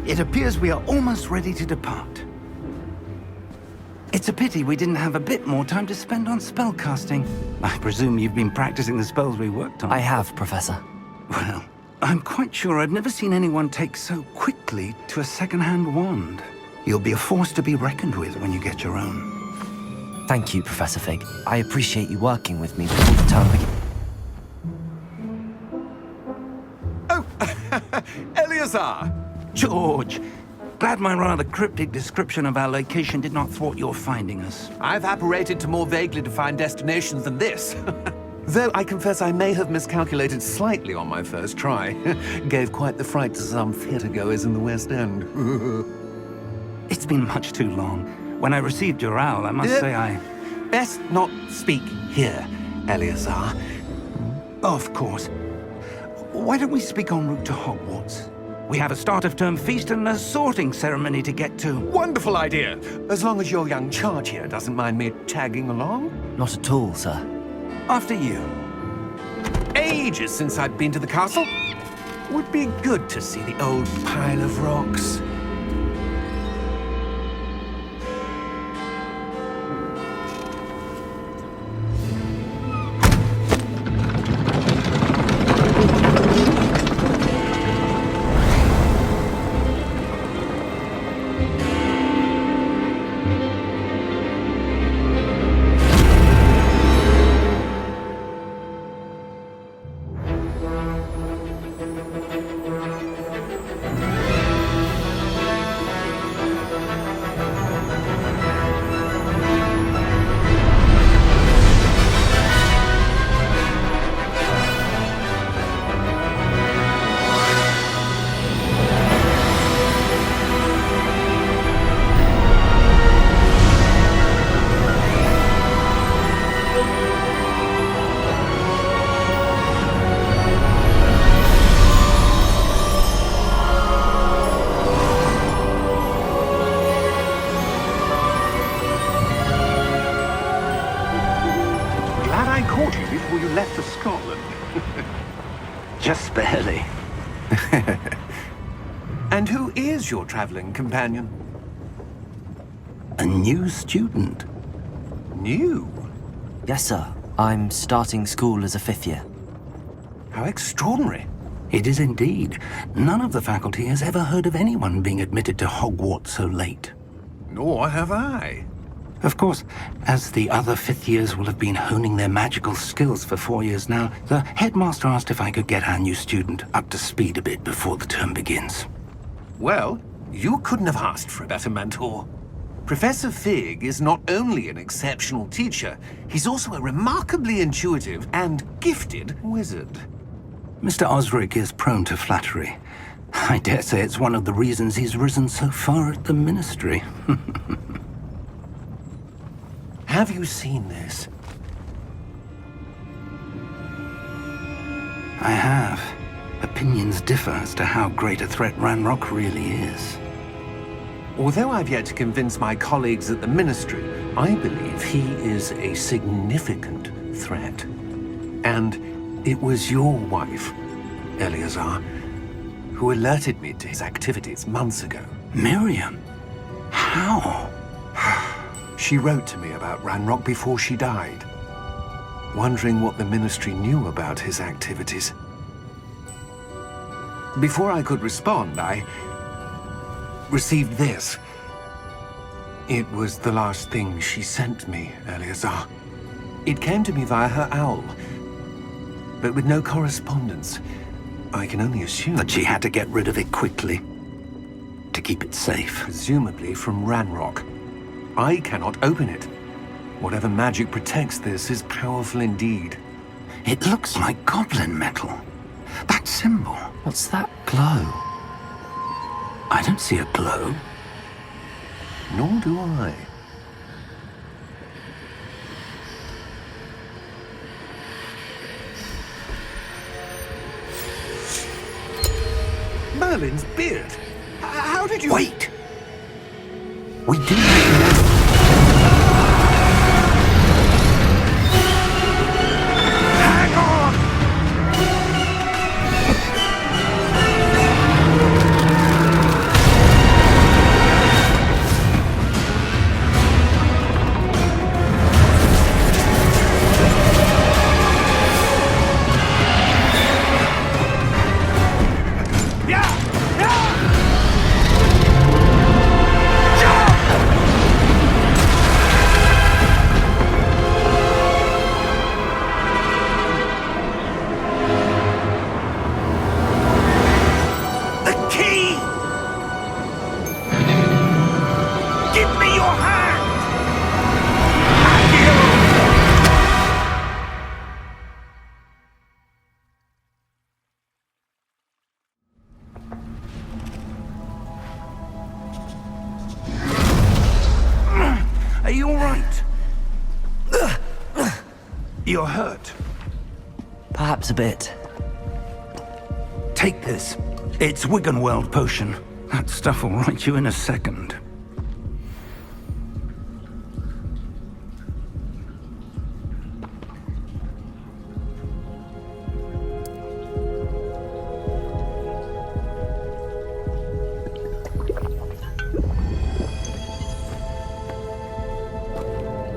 It appears we are almost ready to depart. It's a pity we didn't have a bit more time to spend on spellcasting. I presume you've been practicing the spells we worked on. I have, Professor. Well, I'm quite sure I've never seen anyone take so quickly to a second-hand wand. You'll be a force to be reckoned with when you get your own. Thank you, Professor Fig. I appreciate you working with me before the term begins. Oh, Eleazar! George, glad my rather cryptic description of our location did not thwart your finding us. I've apparated to more vaguely defined destinations than this. Though I confess I may have miscalculated slightly on my first try. Gave quite the fright to some theatre-goers in the West End. It's been much too long. When I received your owl, I must say I... Best not speak here, Eleazar. Of course. Why don't we speak en route to Hogwarts? We have a start-of-term feast and a sorting ceremony to get to. Wonderful idea! As long as your young charge here doesn't mind me tagging along. Not at all, sir. After you. Ages since I'd been to the castle. Would be good to see the old pile of rocks. Before you left for Scotland. Just barely. And who is your traveling companion? A new student. New? Yes, sir. I'm starting school as a 5th year. How extraordinary. It is indeed. None of the faculty has ever heard of anyone being admitted to Hogwarts so late. Nor have I. Of course, as the other 5th years will have been honing their magical skills for 4 years now, the headmaster asked if I could get our new student up to speed a bit before the term begins. Well, you couldn't have asked for a better mentor. Professor Fig is not only an exceptional teacher, he's also a remarkably intuitive and gifted wizard. Mr. Osric is prone to flattery. I dare say it's one of the reasons he's risen so far at the Ministry. Have you seen this? I have. Opinions differ as to how great a threat Ranrock really is. Although I've yet to convince my colleagues at the Ministry, I believe he is a significant threat. And it was your wife, Eleazar, who alerted me to his activities months ago. Miriam? How? She wrote to me about Ranrock before she died, wondering what the Ministry knew about his activities. Before I could respond, I received this. It was the last thing she sent me, Eleazar. It came to me via her owl, but with no correspondence. I can only assume That she had to get rid of it quickly, to keep it safe. presumably from Ranrock. I cannot open it. Whatever magic protects this is powerful indeed. It looks like goblin metal. That symbol. What's that glow? I don't see a glow. Nor do I. Merlin's beard. How did you... Wait! We do know. Hang on! you all right? You're hurt. Perhaps a bit. Take this. It's Wiggenweld potion. That stuff will right you in a second.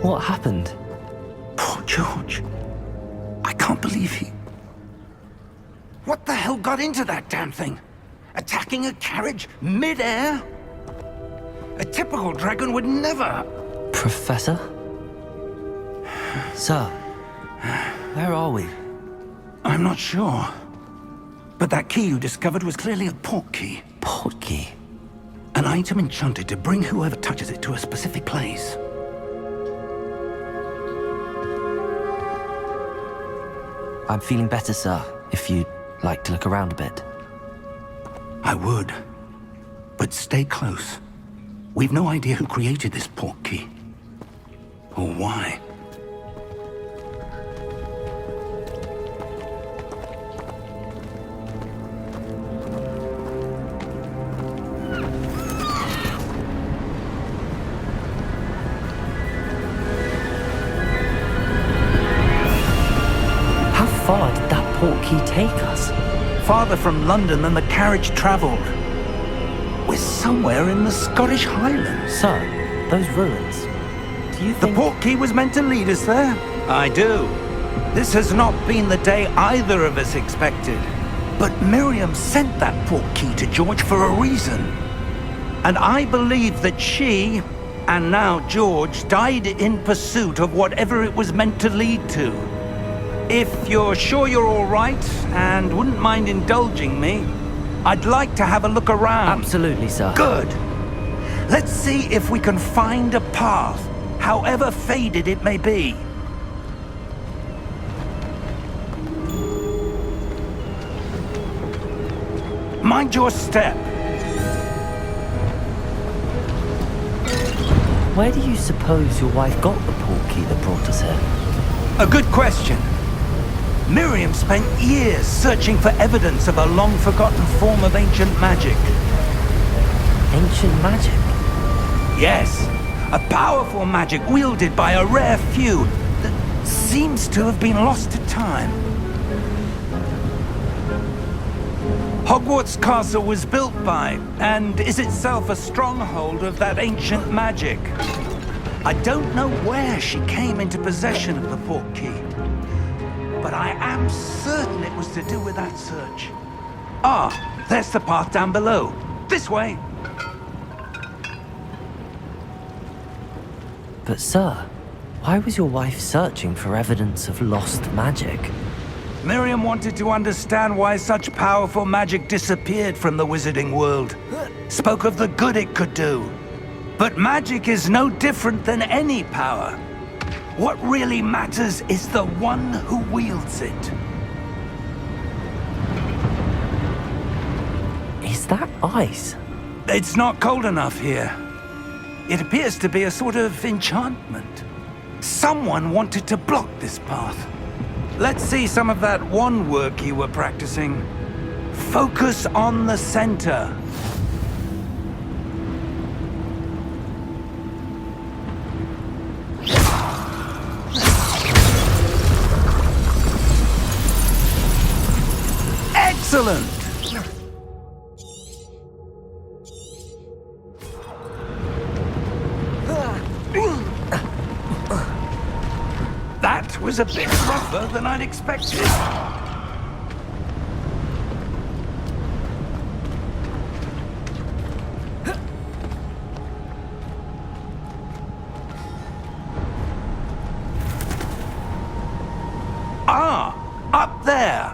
What happened? Poor George. I can't believe he... What the hell got into that damn thing? Attacking a carriage mid-air? A typical dragon would never... Professor? Sir, where are we? I'm not sure. But that key you discovered was clearly a portkey. Portkey? An item enchanted to bring whoever touches it to a specific place. I'm feeling better, sir, if you'd like to look around a bit. I would. But stay close. We've no idea who created this portkey. Or why. How far did that portkey take us? Farther from London than the carriage travelled. We're somewhere in the Scottish Highlands. Sir, those ruins. Do you The think... portkey was meant to lead us there? I do. This has not been the day either of us expected. But Miriam sent that portkey to George for a reason. And I believe that she, and now George, died in pursuit of whatever it was meant to lead to. If you're sure you're all right, and wouldn't mind indulging me, I'd like to have a look around. Absolutely, sir. Good. Let's see if we can find a path, however faded it may be. Mind your step. Where do you suppose your wife got the portkey that brought us here? A good question. Miriam spent years searching for evidence of a long-forgotten form of ancient magic. Ancient magic? Yes, a powerful magic wielded by a rare few that seems to have been lost to time. Hogwarts Castle was built by, and is itself a stronghold of that ancient magic. I don't know where she came into possession of the portkey, but I am certain it was to do with that search. Ah, there's the path down below. This way. But sir, why was your wife searching for evidence of lost magic? Miriam wanted to understand why such powerful magic disappeared from the wizarding world. Spoke of the good it could do. But magic is no different than any power. What really matters is the one who wields it. Is that ice? It's not cold enough here. It appears to be a sort of enchantment. Someone wanted to block this path. Let's see some of that wand work you were practicing. Focus on the center. Excellent! That was a bit rougher than I'd expected. Ah, up there.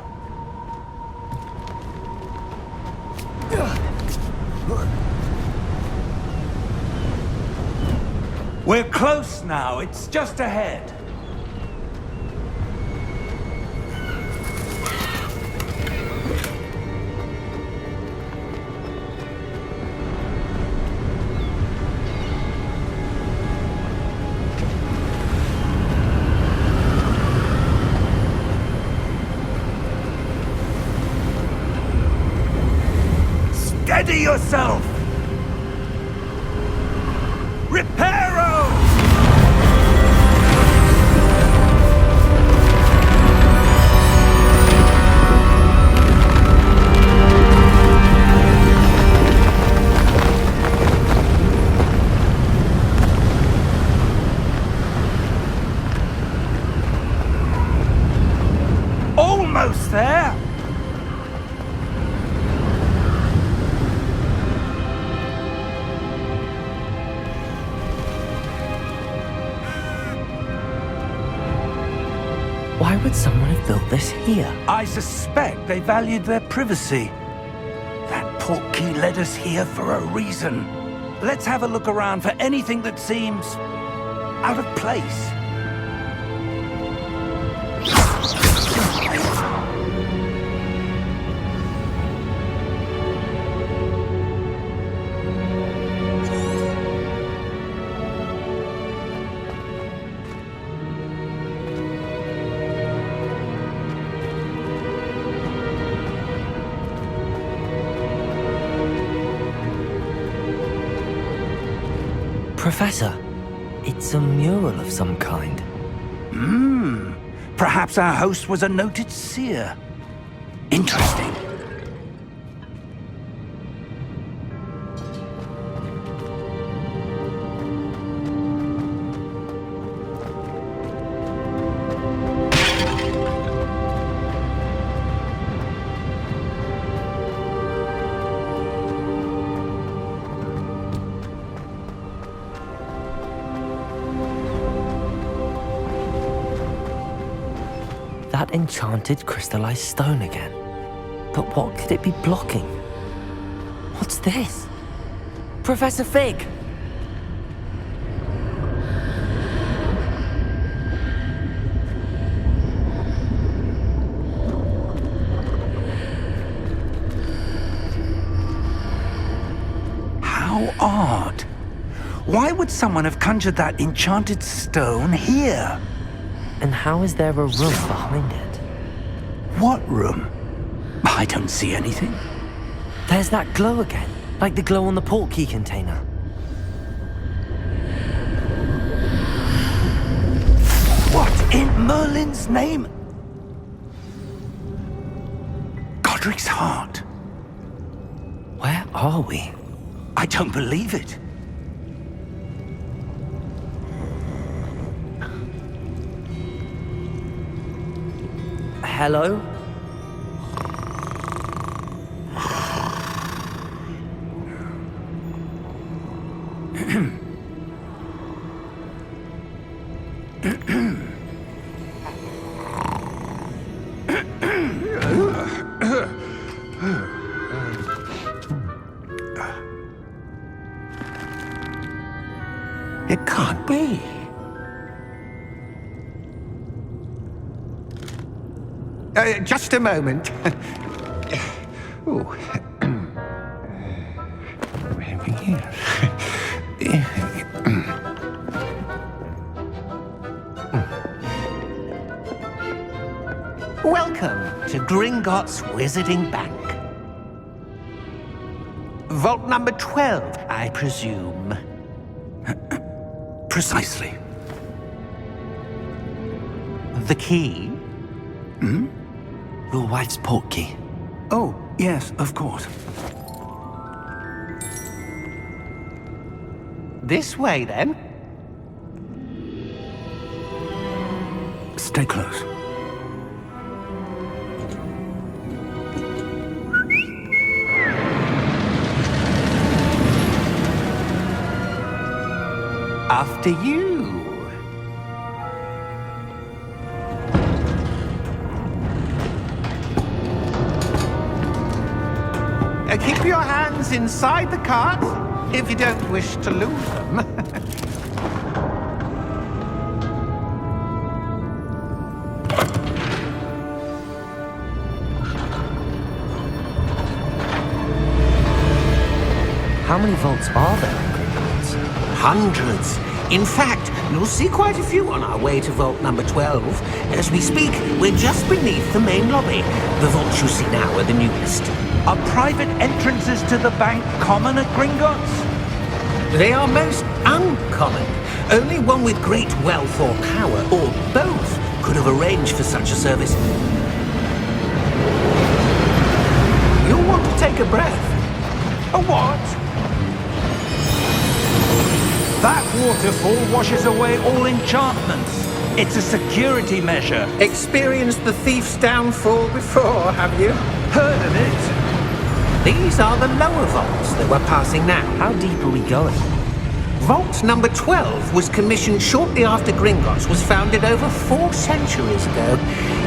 We're close now. It's just ahead. Steady yourself! Reparo! Almost there! Why would someone have built this here? I suspect they valued their privacy. That Portkey led us here for a reason. Let's have a look around for anything that seems out of place. Professor, it's a mural of some kind. Perhaps our host was a noted seer. Interesting. That enchanted crystallized stone again. But what could it be blocking? What's this? Professor Fig! How odd. Why would someone have conjured that enchanted stone here? And how is there a room behind it? What room? I don't see anything. There's that glow again, like the glow on the Portkey container. What in Merlin's name? Godric's heart. Where are we? I don't believe it. Hello? It can't be. Just a moment. Ooh. Over here. Welcome to Gringotts Wizarding Bank. Vault number 12, I presume. Precisely. The key? Your wife's Portkey. Oh, yes, of course. This way, then. Stay close. After you. Keep your hands inside the cart if you don't wish to lose them. How many vaults are there in Gringotts? Hundreds. In fact, you'll see quite a few on our way to vault number 12. As we speak, we're just beneath the main lobby. The vaults you see now are the newest. Are private entrances to the bank common at Gringotts? They are most uncommon. Only one with great wealth or power, or both, could have arranged for such a service. You'll want to take a breath. A what? That waterfall washes away all enchantments. It's a security measure. Experienced the thief's downfall before, have you? Heard of it? These are the lower vaults that we're passing now. How deep are we going? Vault number 12 was commissioned shortly after Gringotts was founded over 4 centuries ago.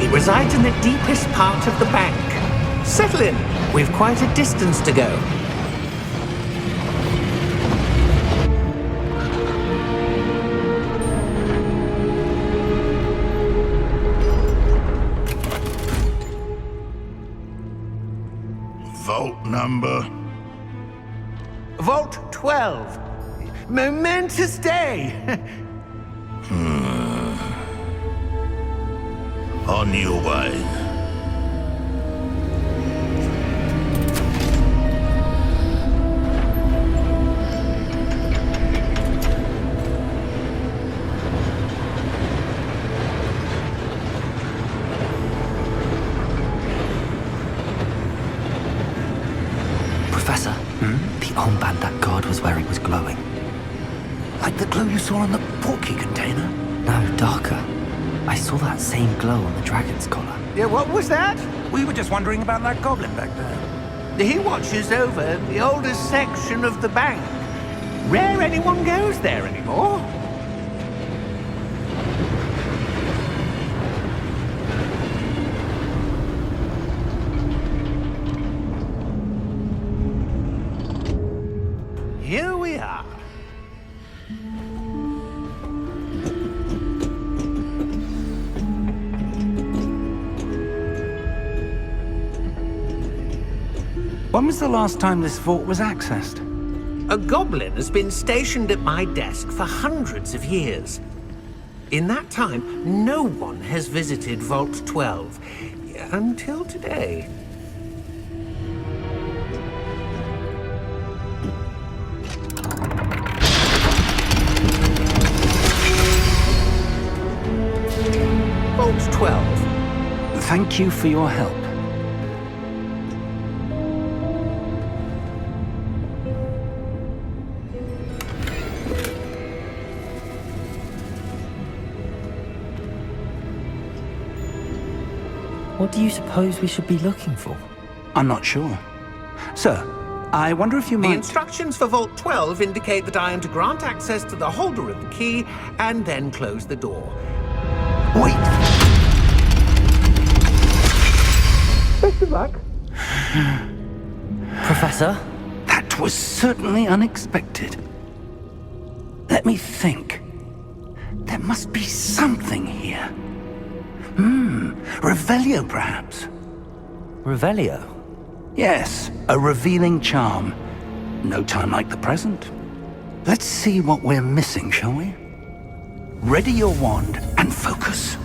It resides in the deepest part of the bank. Settle in. We've quite a distance to go. Vault number? Vault 12. Momentous day. On your way. Professor, the armband that guard was wearing was glowing. Like the glow you saw on the Portkey container? No, darker. I saw that same glow on the dragon's collar. Yeah, what was that? We were just wondering about that goblin back there. He watches over the oldest section of the bank. Rare anyone goes there anymore. Here we are. When was the last time this vault was accessed? A goblin has been stationed at my desk for hundreds of years. In that time, no one has visited Vault 12. Until today. Vault 12. Thank you for your help. What do you suppose we should be looking for? I'm not sure. Sir, I wonder if you The might... instructions for Vault 12 indicate that I am to grant access to the holder of the key and then close the door. Wait! Best of luck. Professor? That was certainly unexpected. Let me think. There must be something here. Revelio, perhaps? Revelio? Yes, a revealing charm. No time like the present. Let's see what we're missing, shall we? Ready your wand and focus.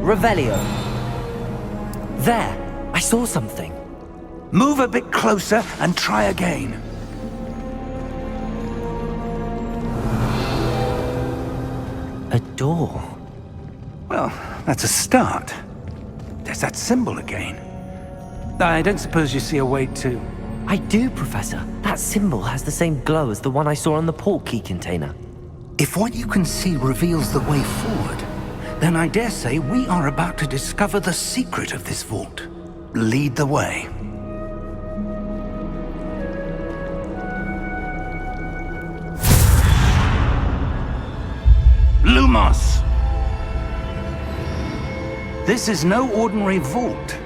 Revelio. There! I saw something. Move a bit closer and try again. A door. Well, that's a start. There's that symbol again. I don't suppose you see a way to... I do, Professor. That symbol has the same glow as the one I saw on the Portkey container. If what you can see reveals the way forward, then I dare say we are about to discover the secret of this vault. Lead the way. Lumos! This is no ordinary vault.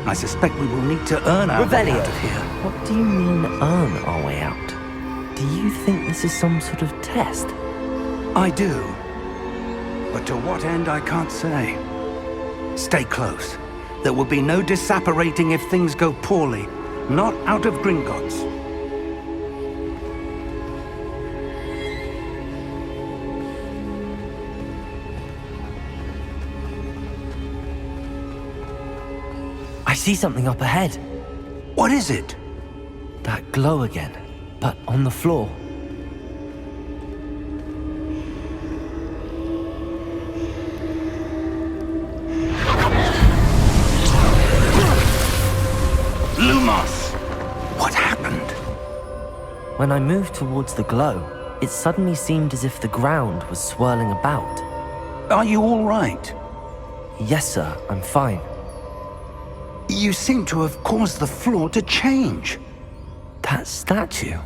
I suspect we will need to earn our way Revelio. out of here. What do you mean, earn our way out? Do you think this is some sort of test? I do. But to what end, I can't say. Stay close. There will be no disapparating if things go poorly. Not out of Gringotts. I see something up ahead. What is it? That glow again, but on the floor. Lumos! What happened? When I moved towards the glow, it suddenly seemed as if the ground was swirling about. Are you all right? Yes, sir, I'm fine. You seem to have caused the floor to change. That statue.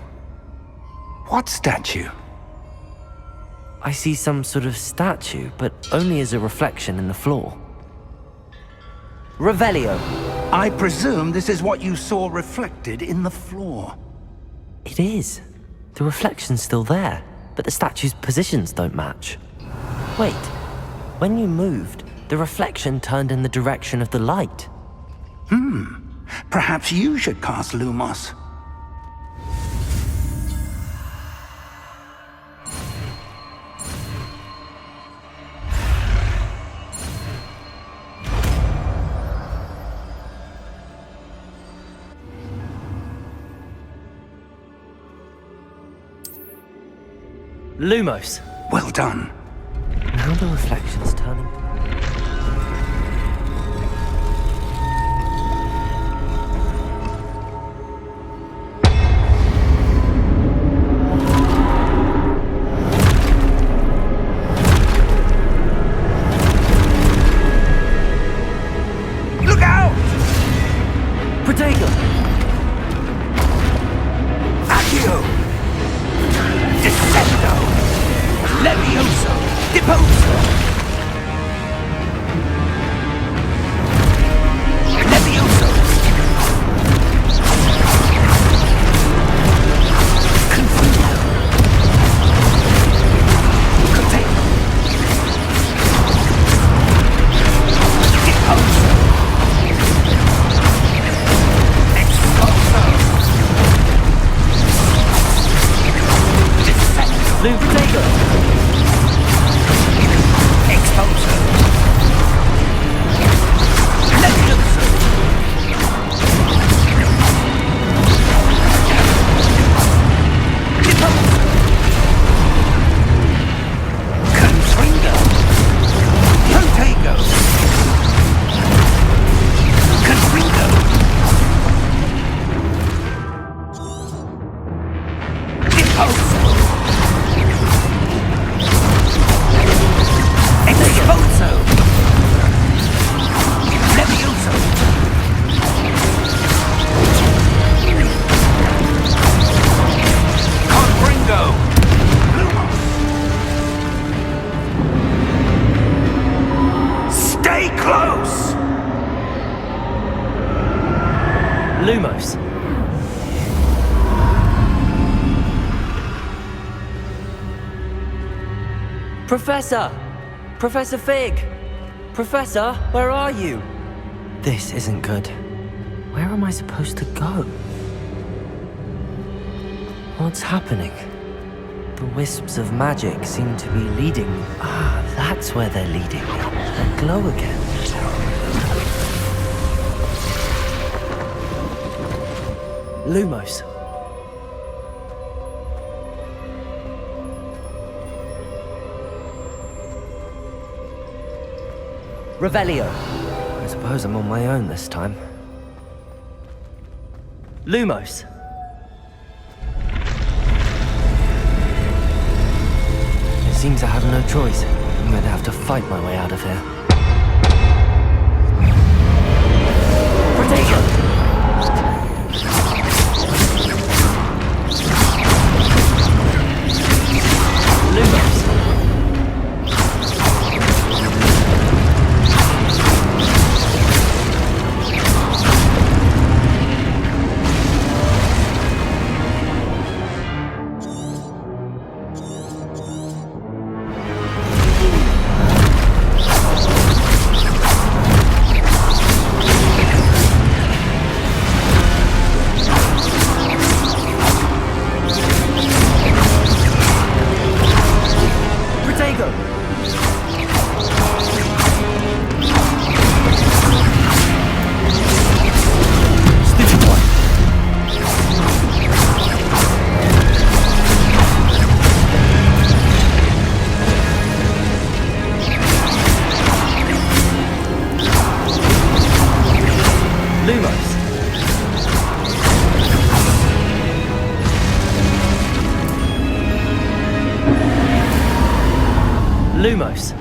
What statue? I see some sort of statue, but only as a reflection in the floor. Revelio. I presume this is what you saw reflected in the floor. It is. The reflection's still there, but the statue's positions don't match. Wait, when you moved, the reflection turned in the direction of the light. Perhaps you should cast Lumos. Lumos. Well done. Now the reflection's turning. Look out! Protego! Accio! Descendo! Levioso! Deposo! Levioso! Confundo! Containo! Deposo! Expulso! Descendo! Protego! Expulso! Levioso! Deposo! Confringo! Protego! Confringo! Deposo! Expulso! Levioso! Confringo! Lumos! Stay close! Lumos. Professor! Professor Fig! Professor, where are you? This isn't good. Where am I supposed to go? What's happening? The wisps of magic seem to be leading me. Ah, that's where they're leading me. That glow again. Lumos. Revelio. I suppose I'm on my own this time. Lumos. It seems I have no choice. I'm going to have to fight my way out of here. Protego! Lumos. Lumos.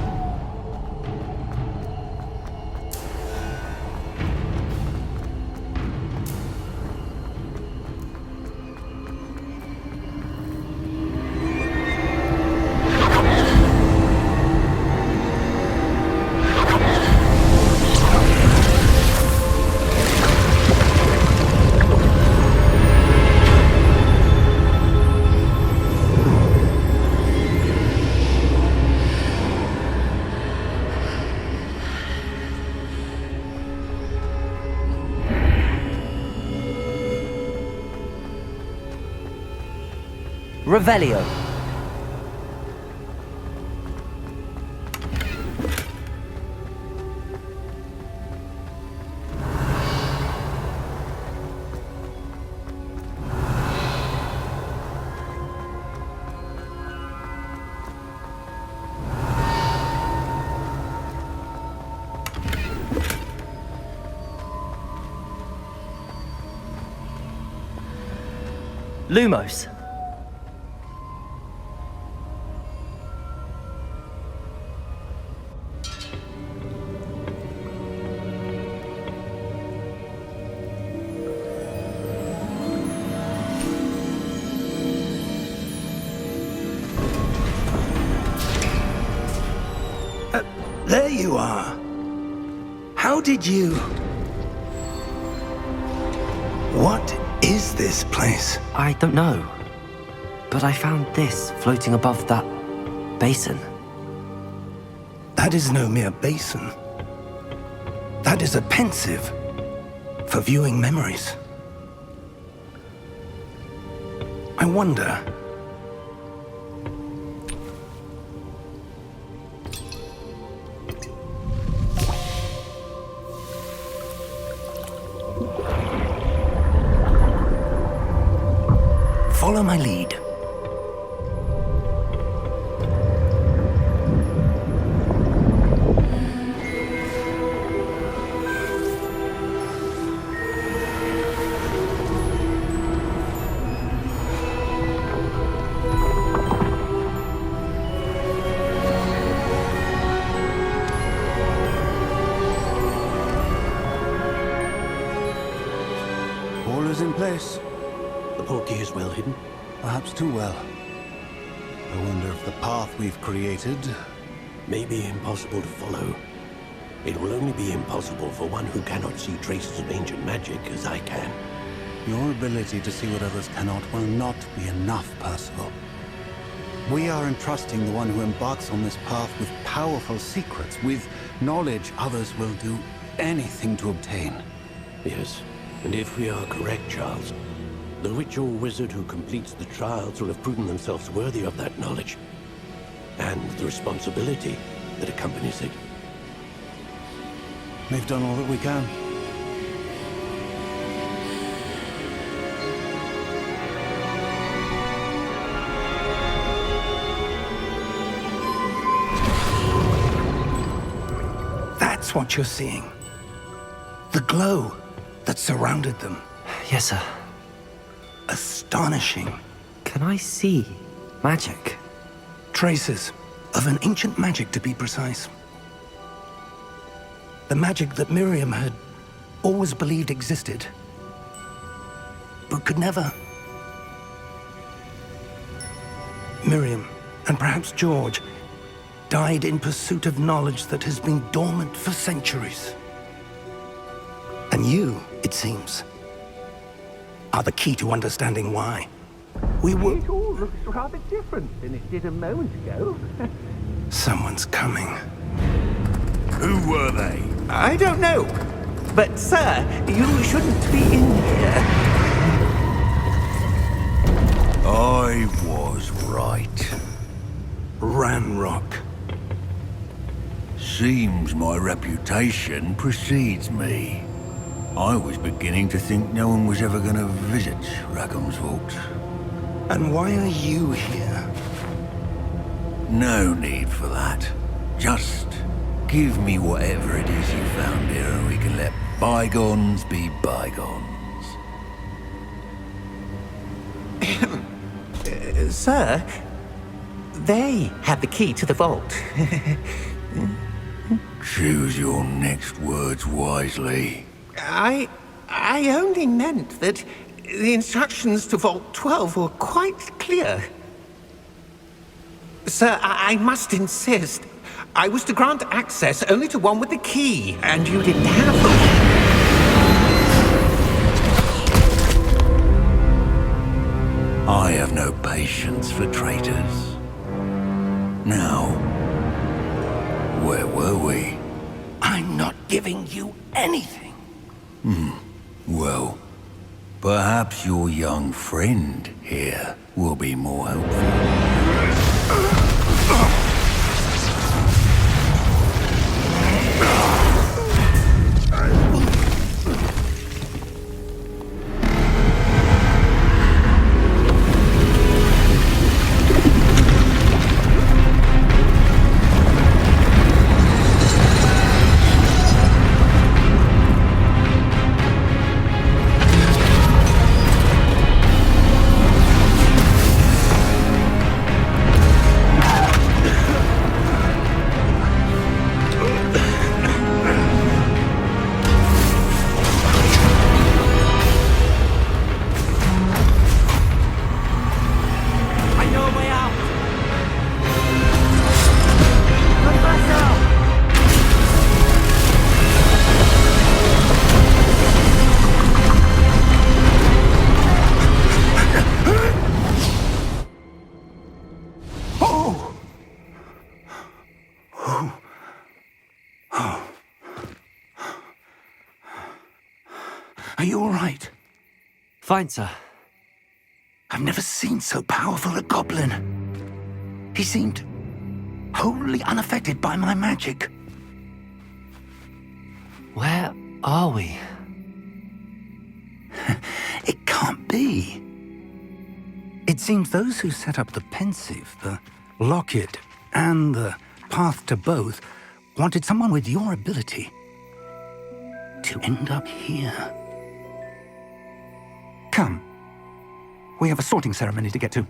Revelio. Lumos. There you are. How did you... What is this place? I don't know. But I found this floating above that basin. That is no mere basin. That is a pensive for viewing memories. I wonder... Follow my lead. All is in place. The Portkey is well hidden. Perhaps too well. I wonder if the path we've created... May be impossible to follow. It will only be impossible for one who cannot see traces of ancient magic as I can. Your ability to see what others cannot will not be enough, Percival. We are entrusting the one who embarks on this path with powerful secrets, with knowledge others will do anything to obtain. Yes, and if we are correct, Charles, the witch or wizard who completes the trials will have proven themselves worthy of that knowledge, and the responsibility that accompanies it. We've done all that we can. That's what you're seeing. The glow that surrounded them. Yes, sir. Astonishing. Can I see magic? Traces of an ancient magic, to be precise. The magic that Miriam had always believed existed, but could never. Miriam, and perhaps George, died in pursuit of knowledge that has been dormant for centuries. And you, it seems, are the key to understanding why. We were... It all looks rather different than it did a moment ago. Someone's coming. Who were they? I don't know. But, sir, you shouldn't be in here. I was right. Ranrock. Seems my reputation precedes me. I was beginning to think no one was ever going to visit Rackham's Vault. And why are you here? No need for that. Just give me whatever it is you found here and we can let bygones be bygones. Sir, They had the key to the vault. Choose your next words wisely. I only meant that the instructions to Vault 12 were quite clear. Sir, I must insist. I was to grant access only to one with the key, and you didn't have them. I have no patience for traitors. Now, where were we? I'm not giving you anything. Well, perhaps your young friend here will be more helpful. Are you all right? Fine, sir. I've never seen so powerful a goblin. He seemed wholly unaffected by my magic. Where are we? It can't be. It seems those who set up the pensive, the locket, and the path to both wanted someone with your ability to end up here. Come. We have a sorting ceremony to get to.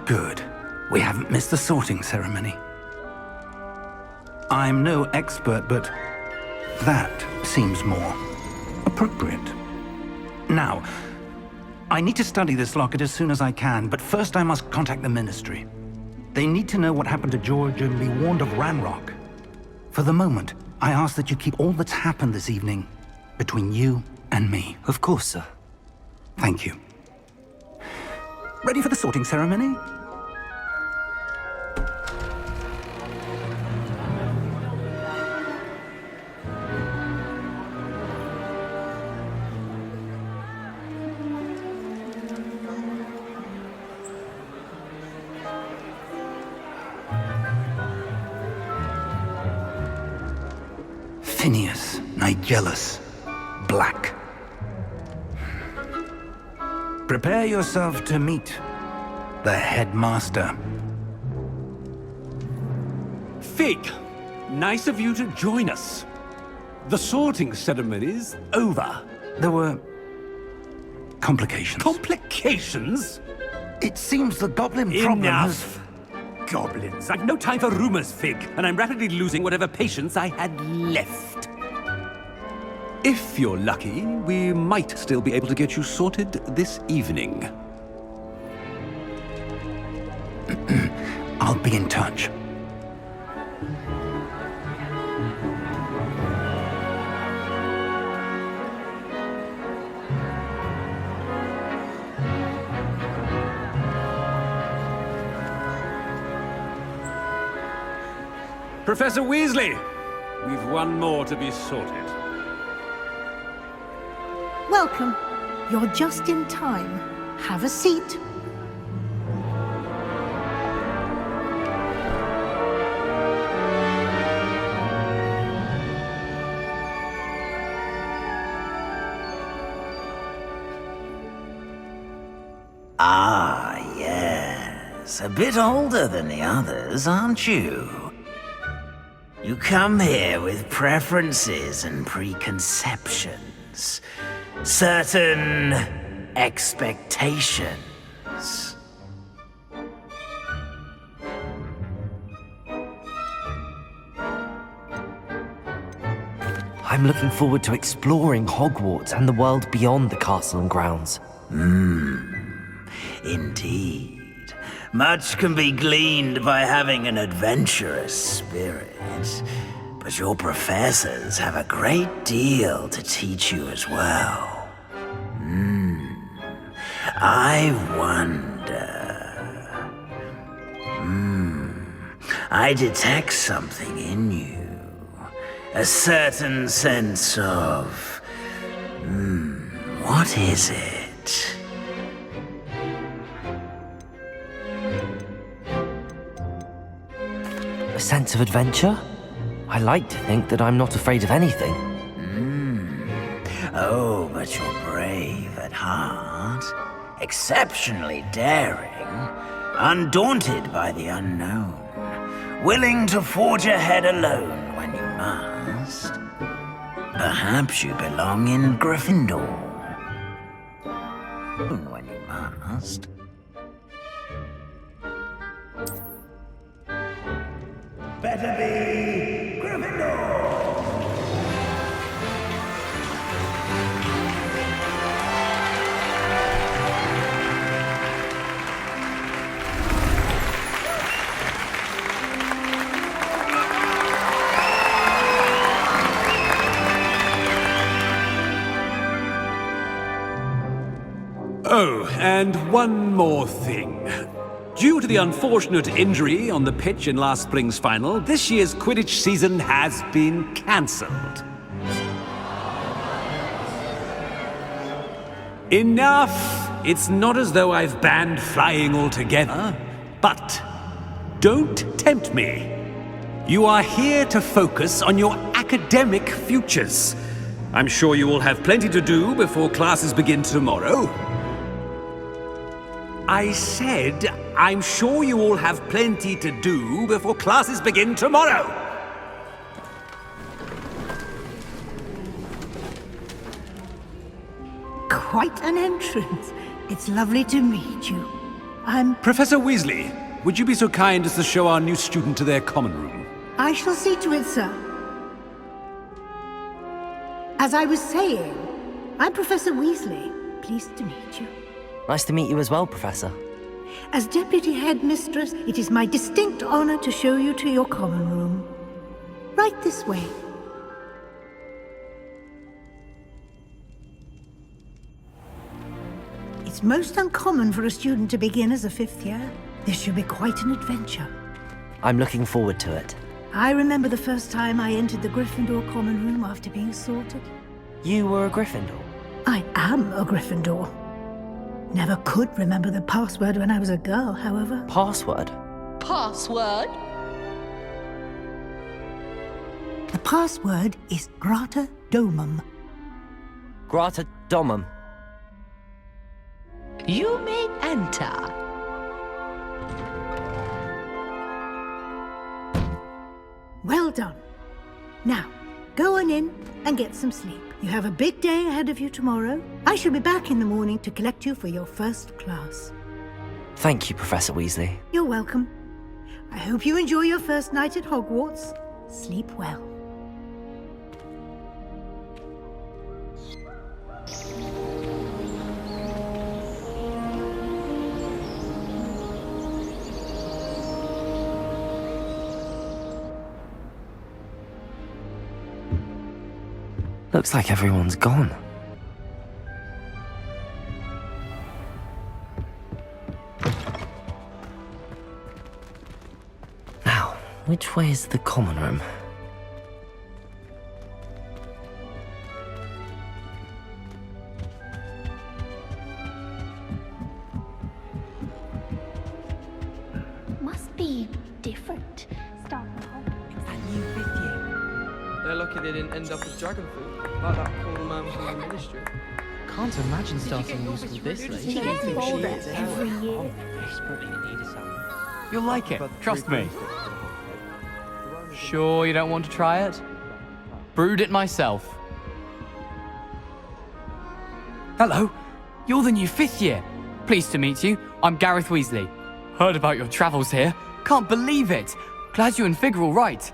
Good. We haven't missed the sorting ceremony. I'm no expert, but that seems more appropriate. Now, I need to study this locket as soon as I can, but first I must contact the Ministry. They need to know what happened to George and be warned of Ranrock. For the moment, I ask that you keep all that's happened this evening between you and me. Of course, sir. Thank you. Ready for the sorting ceremony? Phineas, Nigellus, Black. Prepare yourself to meet the headmaster. Fig, nice of you to join us. The sorting ceremony's over. There were complications. Complications? It seems the goblin problem has... Enough! Goblins. I've no time for rumors, Fig, and I'm rapidly losing whatever patience I had left. If you're lucky, we might still be able to get you sorted this evening. I'll be in touch. Professor Weasley, we've one more to be sorted. Welcome. You're just in time. Have a seat. Ah, yes. A bit older than the others, aren't you? You come here with preferences and preconceptions. Certain expectations. I'm looking forward to exploring Hogwarts and the world beyond the castle and grounds. Indeed. Much can be gleaned by having an adventurous spirit. But your professors have a great deal to teach you as well. I wonder... I detect something in you. A certain sense of... what is it? A sense of adventure? I like to think that I'm not afraid of anything. Oh, but you're brave at heart. Exceptionally daring. Undaunted by the unknown. Willing to forge ahead alone when you must. Perhaps you belong in Gryffindor. When you must. Better be Gryffindor! Oh, and one more thing. Due to the unfortunate injury on the pitch in last spring's final, this year's Quidditch season has been cancelled. Enough! It's not as though I've banned flying altogether, but don't tempt me. You are here to focus on your academic futures. I'm sure you will have plenty to do before classes begin tomorrow. I said, I'm sure you all have plenty to do before classes begin tomorrow. Quite an entrance. It's lovely to meet you. Professor Weasley, would you be so kind as to show our new student to their common room? I shall see to it, sir. As I was saying, I'm Professor Weasley. Pleased to meet you. Nice to meet you as well, Professor. As Deputy Headmistress, it is my distinct honor to show you to your common room. Right this way. It's most uncommon for a student to begin as a fifth year. This should be quite an adventure. I'm looking forward to it. I remember the first time I entered the Gryffindor common room after being sorted. You were a Gryffindor? I am a Gryffindor. Never could remember the password when I was a girl, however. Password? Password? The password is Grata Domum. Grata Domum. You may enter. Well done. Now, go on in and get some sleep. You have a big day ahead of you tomorrow. I shall be back in the morning to collect you for your first class. Thank you, Professor Weasley. You're welcome. I hope you enjoy your first night at Hogwarts. Sleep well. Looks like everyone's gone. Now, which way is the common room? Must be different. Start They're lucky they didn't end up as dragon food, like that poor man from the ministry. Can't imagine starting new school this late. She gets bolder every year. You'll like it, trust me. Sure you don't want to try it? Brewed it myself. Hello, you're the new 5th year. Pleased to meet you. I'm Gareth Weasley. Heard about your travels here. Can't believe it. Glad you and Fig are all right.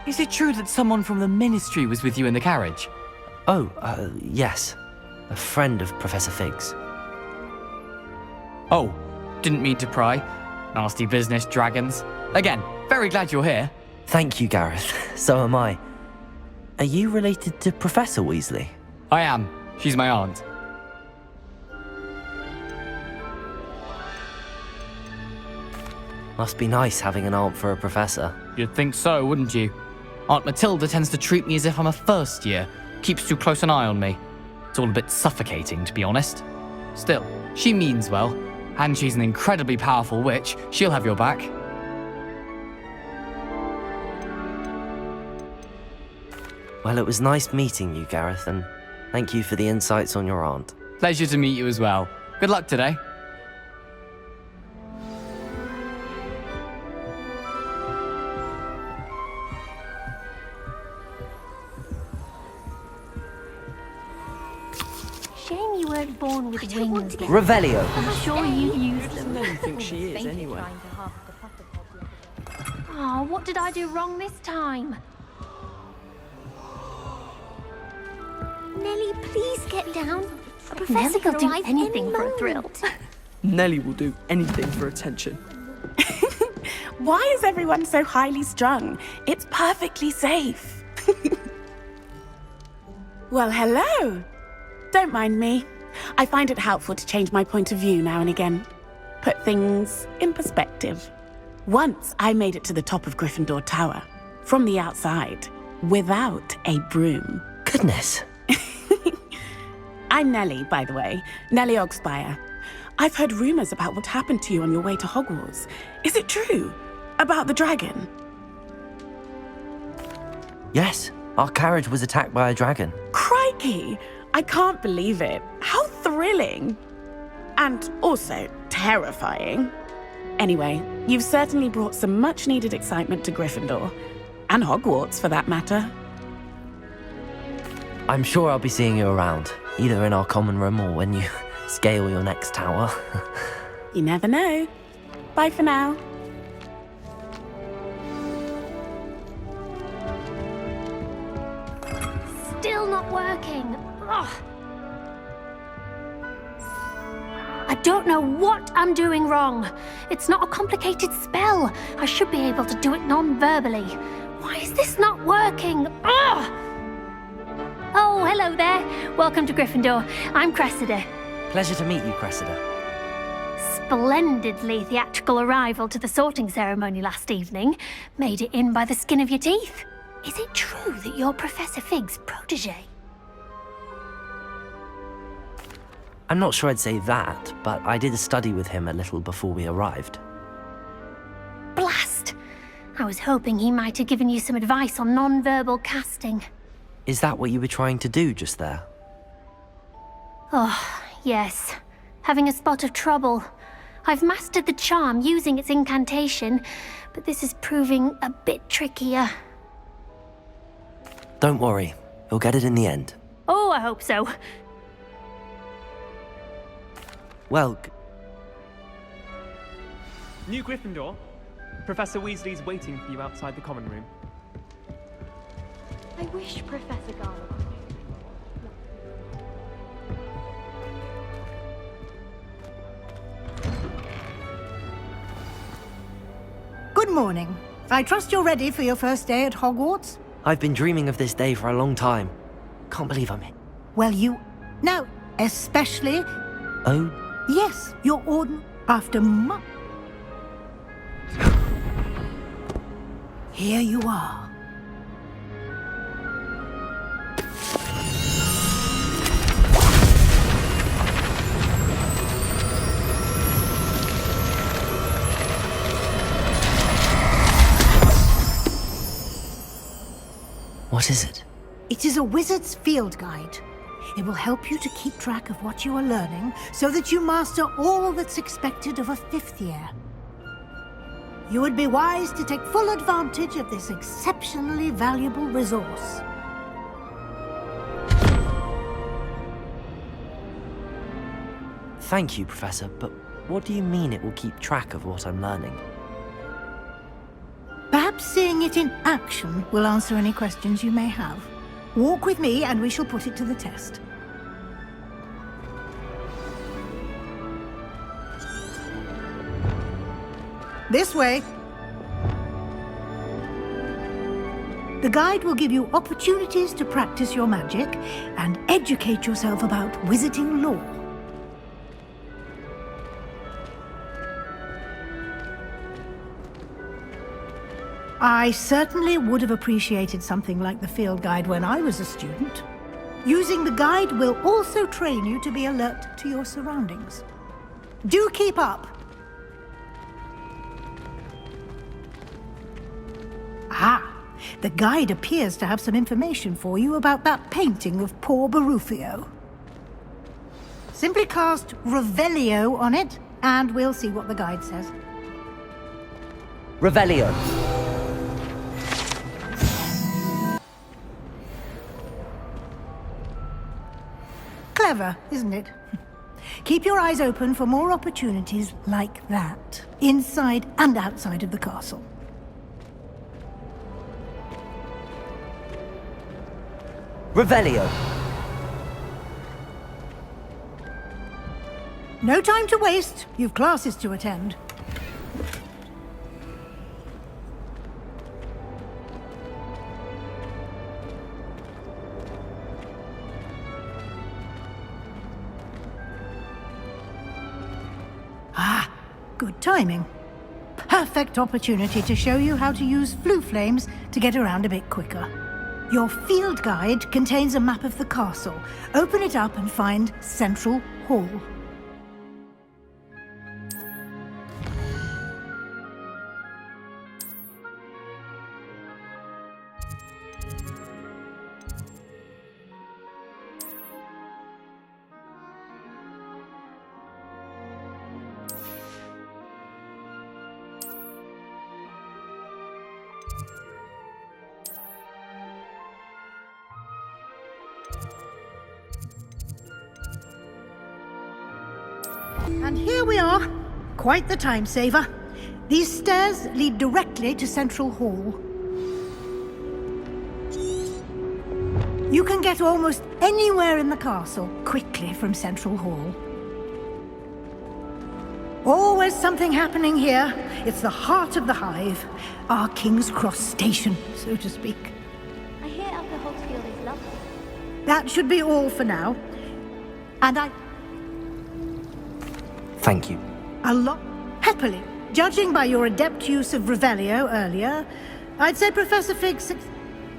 Is it true that someone from the ministry was with you in the carriage? Oh, yes. A friend of Professor Fig's. Oh, didn't mean to pry. Nasty business, dragons. Again, very glad you're here. Thank you, Gareth. So am I. Are you related to Professor Weasley? I am. She's my aunt. Must be nice having an aunt for a professor. You'd think so, wouldn't you? Aunt Matilda tends to treat me as if I'm a first year. Keeps too close an eye on me. It's all a bit suffocating, to be honest. Still, she means well. And she's an incredibly powerful witch. She'll have your back. Well, it was nice meeting you, Gareth, and thank you for the insights on your aunt. Pleasure to meet you as well. Good luck today. Shame you weren't born with wings. Revelio. I'm sure you used them. I don't think she is, anyway. Oh, what did I do wrong this time? Nellie, please get down. A professor will do anything for a thrill. Nellie will do anything for attention. Why is everyone so highly strung? It's perfectly safe. Well, hello. Don't mind me. I find it helpful to change my point of view now and again. Put things in perspective. Once I made it to the top of Gryffindor Tower, from the outside, without a broom. Goodness. I'm Nellie, by the way. Nellie Ogspire. I've heard rumors about what happened to you on your way to Hogwarts. Is it true? About the dragon? Yes, our carriage was attacked by a dragon. Crikey! I can't believe it. How thrilling! And also terrifying. Anyway, you've certainly brought some much-needed excitement to Gryffindor. And Hogwarts, for that matter. I'm sure I'll be seeing you around, either in our common room or when you scale your next tower. You never know. Bye for now. Still not working. Ugh. I don't know what I'm doing wrong. It's not a complicated spell. I should be able to do it non-verbally. Why is this not working? Ugh! Oh, hello there. Welcome to Gryffindor. I'm Cressida. Pleasure to meet you, Cressida. Splendidly theatrical arrival to the sorting ceremony last evening. Made it in by the skin of your teeth. Is it true that you're Professor Fig's protege? I'm not sure I'd say that, but I did study with him a little before we arrived. Blast! I was hoping he might have given you some advice on non-verbal casting. Is that what you were trying to do just there? Oh, yes. Having a spot of trouble. I've mastered the charm using its incantation, but this is proving a bit trickier. Don't worry, you'll get it in the end. Oh, I hope so. Well... New Gryffindor, Professor Weasley's waiting for you outside the common room. I wish Professor Garland... Good morning. I trust you're ready for your first day at Hogwarts? I've been dreaming of this day for a long time. can't believe I'm here. Well, you... No, especially... Oh? Yes, you're ordinary after much... Here you are. What is it? It is a wizard's field guide. It will help you to keep track of what you are learning so that you master all that's expected of a 5th year. You would be wise to take full advantage of this exceptionally valuable resource. Thank you, Professor, but what do you mean it will keep track of what I'm learning? Perhaps seeing it in action will answer any questions you may have. Walk with me and we shall put it to the test. This way. The guide will give you opportunities to practice your magic and educate yourself about wizarding lore. I certainly would have appreciated something like the field guide when I was a student. Using the guide will also train you to be alert to your surroundings. Do keep up! Ah, the guide appears to have some information for you about that painting of poor Barufio. Simply cast Revelio on it, and we'll see what the guide says. Revelio. Clever, isn't it? Keep your eyes open for more opportunities like that, inside and outside of the castle. Revelio. No time to waste. You've classes to attend. Ah, good timing. Perfect opportunity to show you how to use flue flames to get around a bit quicker. Your field guide contains a map of the castle. Open it up and find Central Hall. And here we are. Quite the time saver. These stairs lead directly to Central Hall. You can get almost anywhere in the castle quickly from Central Hall. Always something happening here. It's the heart of the hive. Our King's Cross station, so to speak. I hear Upper Hogsfield is lovely. That should be all for now. And Thank you. a lot happily. Judging by your adept use of Revelio earlier, I'd say Professor Fig...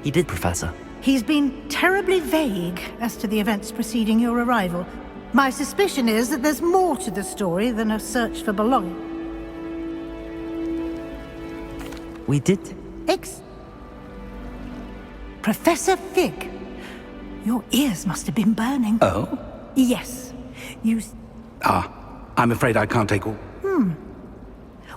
He did, Professor. He's been terribly vague as to the events preceding your arrival. My suspicion is that there's more to the story than a search for belonging. We did? Professor Fig, your ears must have been burning. Oh? Yes, you... I'm afraid I can't take all.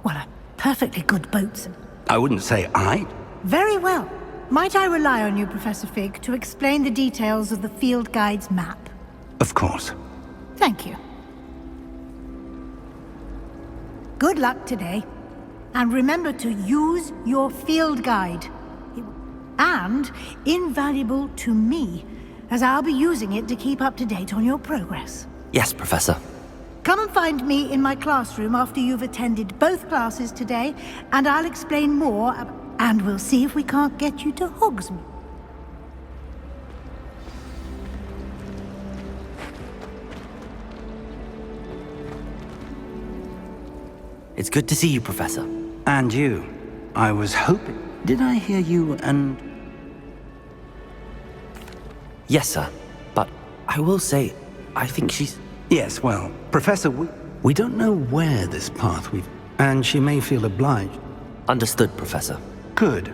Well, a perfectly good boatswain. I wouldn't say I. Very well. Might I rely on you, Professor Fig, to explain the details of the field guide's map? Of course. Thank you. Good luck today. And remember to use your field guide. And invaluable to me, as I'll be using it to keep up to date on your progress. Yes, Professor. Come and find me in my classroom after you've attended both classes today, and I'll explain more, and we'll see if we can't get you to Hogsmeade. It's good to see you, Professor. And you. I was hoping... Did I hear you and... Yes, sir. But I will say, I think she's... Yes, well, Professor, we don't know where this path we've... And she may feel obliged. Understood, Professor. Good.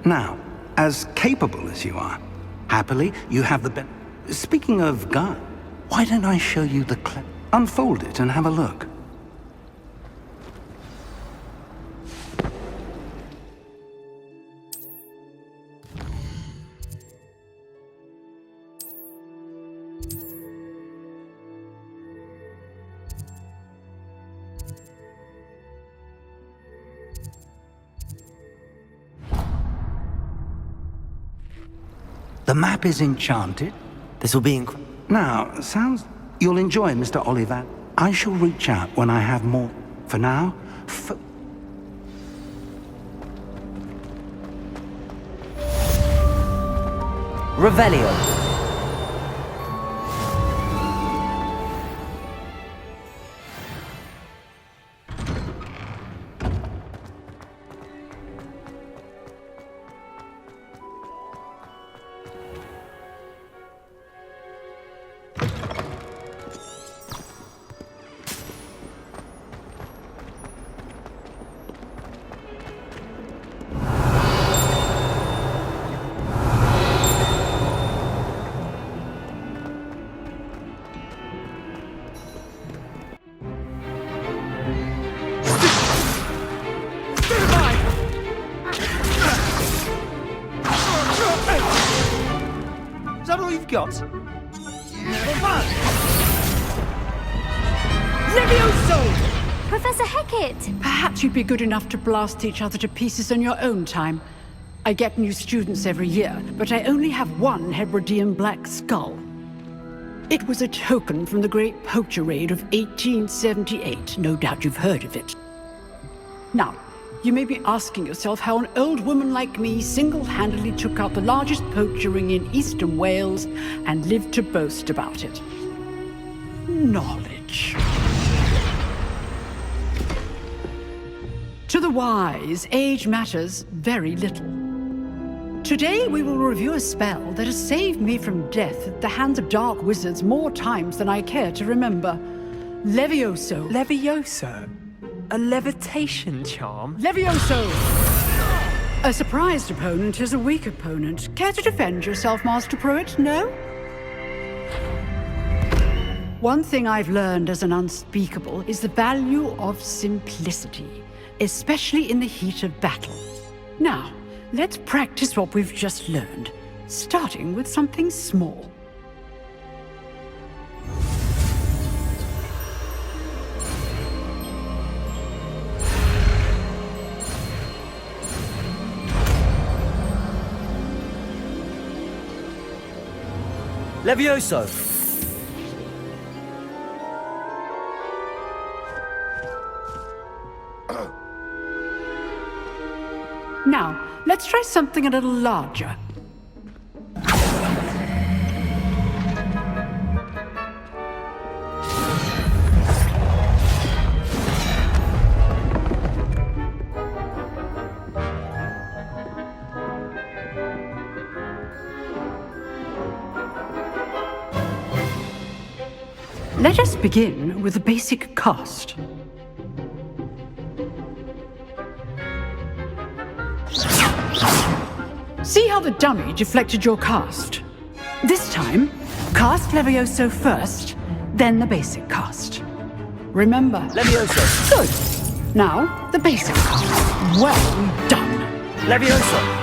Now, as capable as you are, happily, you have the Speaking of God, why don't I show you the Unfold it and have a look. The map is enchanted. This will be Now, sounds... You'll enjoy, Mr. Oliver. I shall reach out when I have more. For now, Revelio. Got? Levioso! Professor Hecat! Perhaps you'd be good enough to blast each other to pieces on your own time. I get new students every year, but I only have one Hebridean black skull. It was a token from the Great Poacher Raid of 1878. No doubt you've heard of it. Now, you may be asking yourself how an old woman like me single-handedly took out the largest poacher ring in eastern Wales and lived to boast about it. Knowledge. To the wise, age matters very little. Today we will review a spell that has saved me from death at the hands of dark wizards more times than I care to remember. Levioso. Levioso? A levitation charm? Levioso! A surprised opponent is a weak opponent. Care to defend yourself, Master Pruitt? No? One thing I've learned as an unspeakable is the value of simplicity, especially in the heat of battle. Now, let's practice what we've just learned, starting with something small. Levioso! Now, let's try something a little larger. Let us begin with the basic cast. See how the dummy deflected your cast? This time, cast Levioso first, then the basic cast. Remember... Levioso! Good! Now, the basic cast. Well done! Levioso!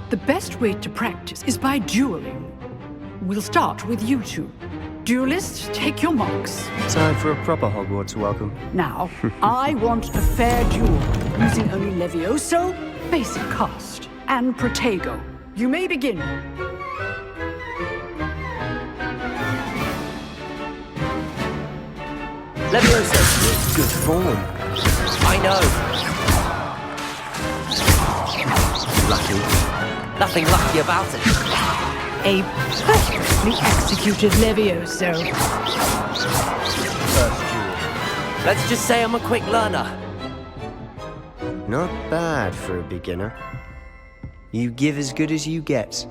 The best way to practice is by dueling. We'll start with you two. Duelists, take your marks. Time for a proper Hogwarts welcome. Now, I want a fair duel, using only Levioso, basic cast, and Protego. You may begin. Levioso, good form. I know. Lucky. Nothing lucky about it. A perfectly executed Levioso. First duel. Let's just say I'm a quick learner. Not bad for a beginner. You give as good as you get.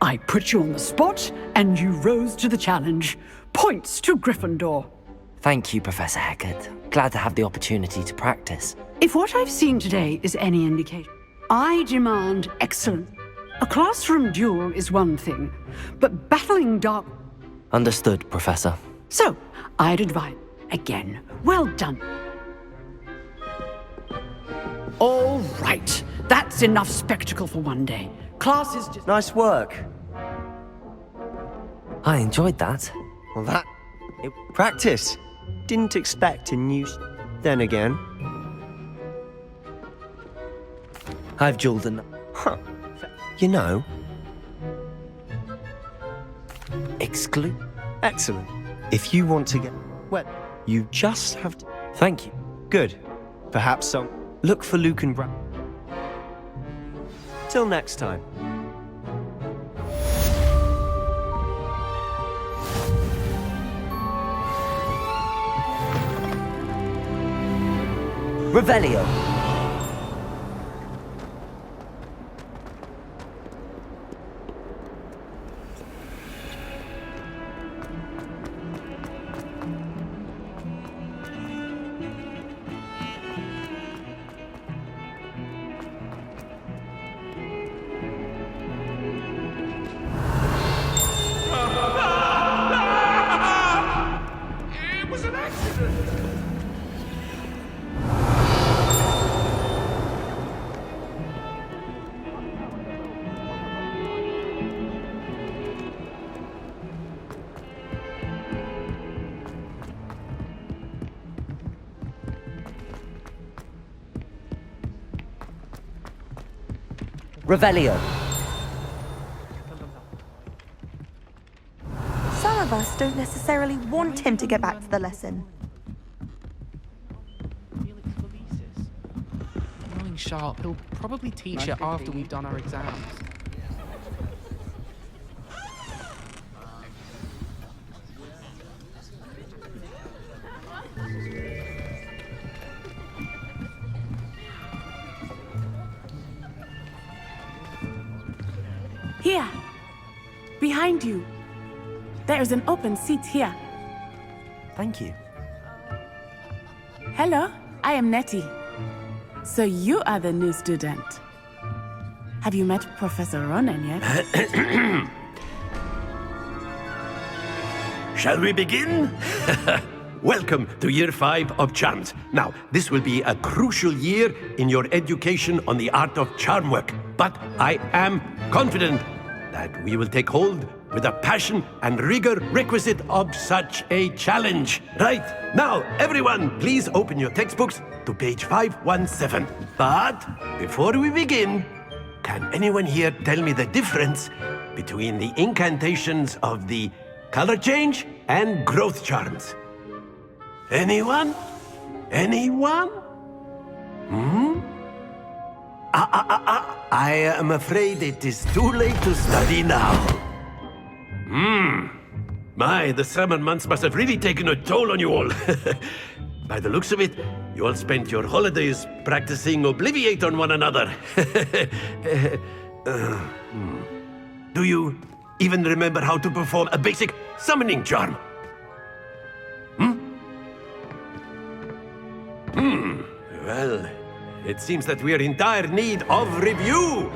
I put you on the spot, and you rose to the challenge. Points to Gryffindor. Thank you, Professor Hecat. Glad to have the opportunity to practice. If what I've seen today is any indication, I demand excellence. A classroom duel is one thing, but battling dark... Understood, Professor. So, I'd advise, again, well done. All right, that's enough spectacle for one day. Class is just... Nice work. I enjoyed that. Well, practice. Didn't expect a new... Then again. I've dueled enough. Huh. You know... Exclude? Excellent. If you want to get... Well, you just have to... Thank you. Good. Perhaps some... Look for Luke and Brad. Till next time. Revelio. It was an accident! Revelio. Some of us don't necessarily want him to get back to the lesson. Knowing Sharp, he'll probably teach it after we've done our exams. Here. Behind you. There is an open seat here. Thank you. Hello, I am Nettie. So you are the new student. Have you met Professor Ronan yet? Shall we begin? Welcome to Year 5 of Charms. Now, this will be a crucial year in your education on the art of charm work. But I am confident that we will take hold with the passion and rigor requisite of such a challenge. Right, now, everyone, please open your textbooks to page 517. But before we begin, can anyone here tell me the difference between the incantations of the color change and growth charms? Anyone? Anyone? I am afraid it is too late to study now. My, the summer months must have really taken a toll on you all. By the looks of it, you all spent your holidays practicing Obliviate on one another. Do you even remember how to perform a basic summoning charm? Well, it seems that we are in dire need of review.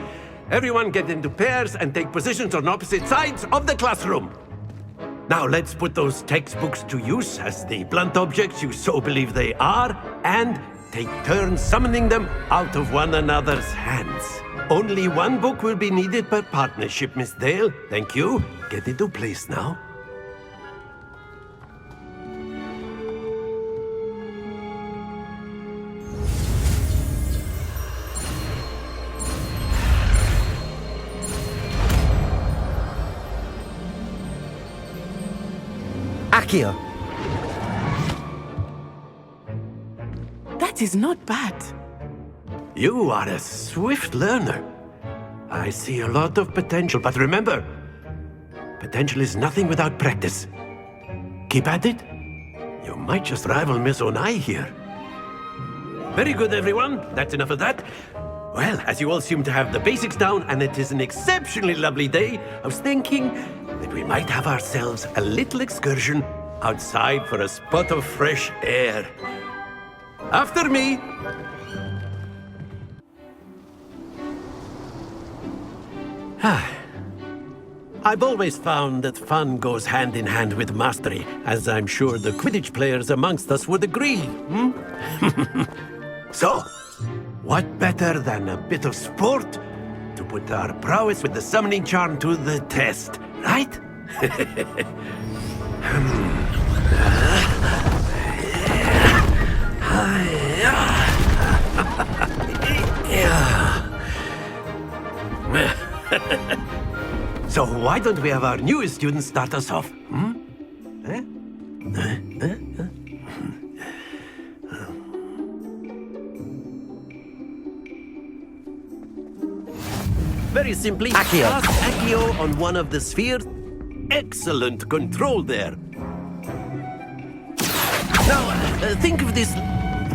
Everyone get into pairs and take positions on opposite sides of the classroom. Now let's put those textbooks to use as the blunt objects you so believe they are, and take turns summoning them out of one another's hands. Only one book will be needed per partnership, Miss Dale. Thank you. Get into place now. Accio. That is not bad. You are a swift learner. I see a lot of potential, but remember, potential is nothing without practice. Keep at it. You might just rival Miss Onai here. Very good, everyone. That's enough of that. Well, as you all seem to have the basics down, and it is an exceptionally lovely day, I was thinking that we might have ourselves a little excursion outside for a spot of fresh air. After me! I've always found that fun goes hand in hand with mastery, as I'm sure the Quidditch players amongst us would agree. So, what better than a bit of sport to put our prowess with the summoning charm to the test, right? So why don't we have our newest student start us off? Very simply, Accio. cast Accio on one of the spheres. Excellent control there. Now, think of this.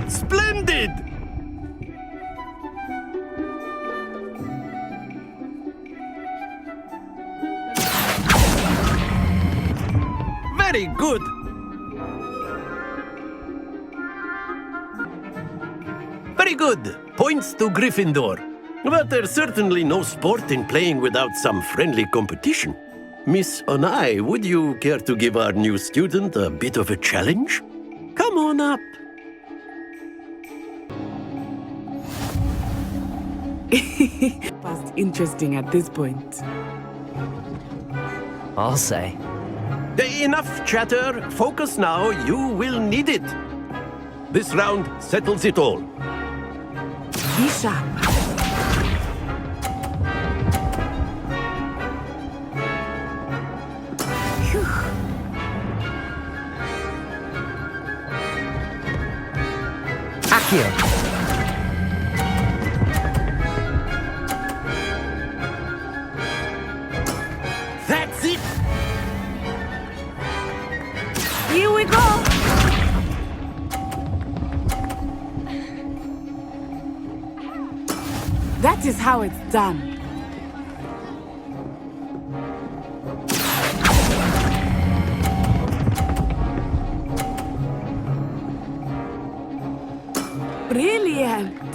Splendid! Very good! Very good! Points to Gryffindor. But there's certainly no sport in playing without some friendly competition. Miss Onai, would you care to give our new student a bit of a challenge? Come on up. Past interesting at this point. I'll say. Enough chatter. Focus now. You will need it. This round settles it all. Be sharp. Accio. That's it! Here we go! That is how it's done. Brilliant!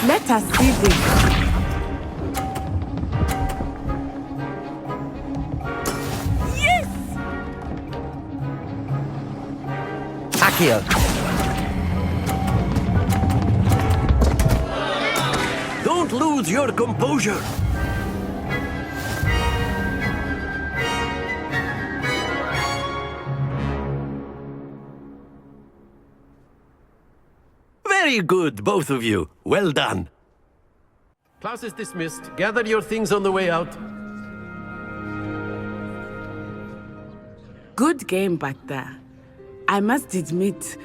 Let us see this. Accio. Don't lose your composure. Very good, both of you. Well done. Class is dismissed. Gather your things on the way out. Good game back there. I must admit,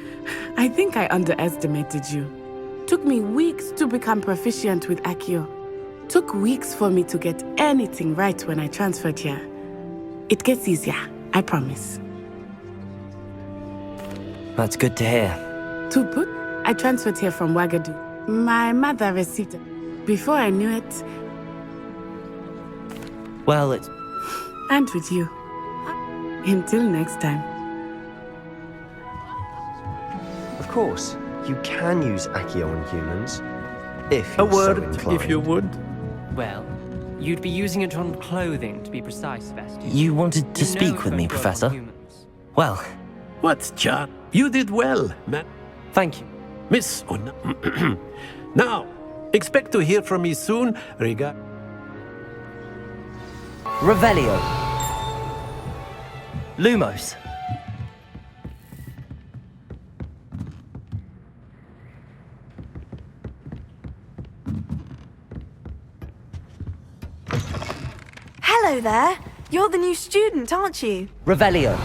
I think I underestimated you. Took me weeks to become proficient with Accio. Took weeks for me to get anything right when I transferred here. It gets easier, I promise. That's good to hear. To put, I transferred here from Wagadu. My mother received it. Before I knew it... Well, it's... And with you. Until next time. Of course, you can use Accio on humans, if A you're so word, inclined. if you would. Well, you'd be using it on clothing, to be precise, Sebastian. You wanted to speak with me, Professor? Well... What's John? You did well, man. Thank you. Miss Now, expect to hear from me soon. Revelio. Lumos. Hello there. You're the new student, aren't you? Revelio.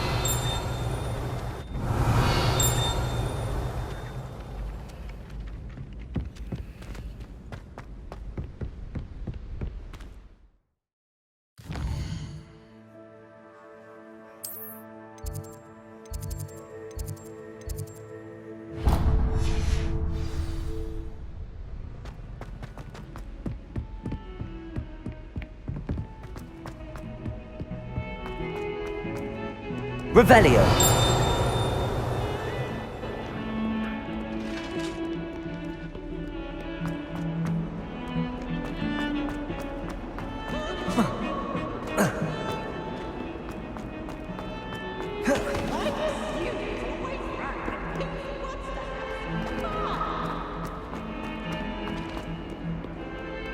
Revelio.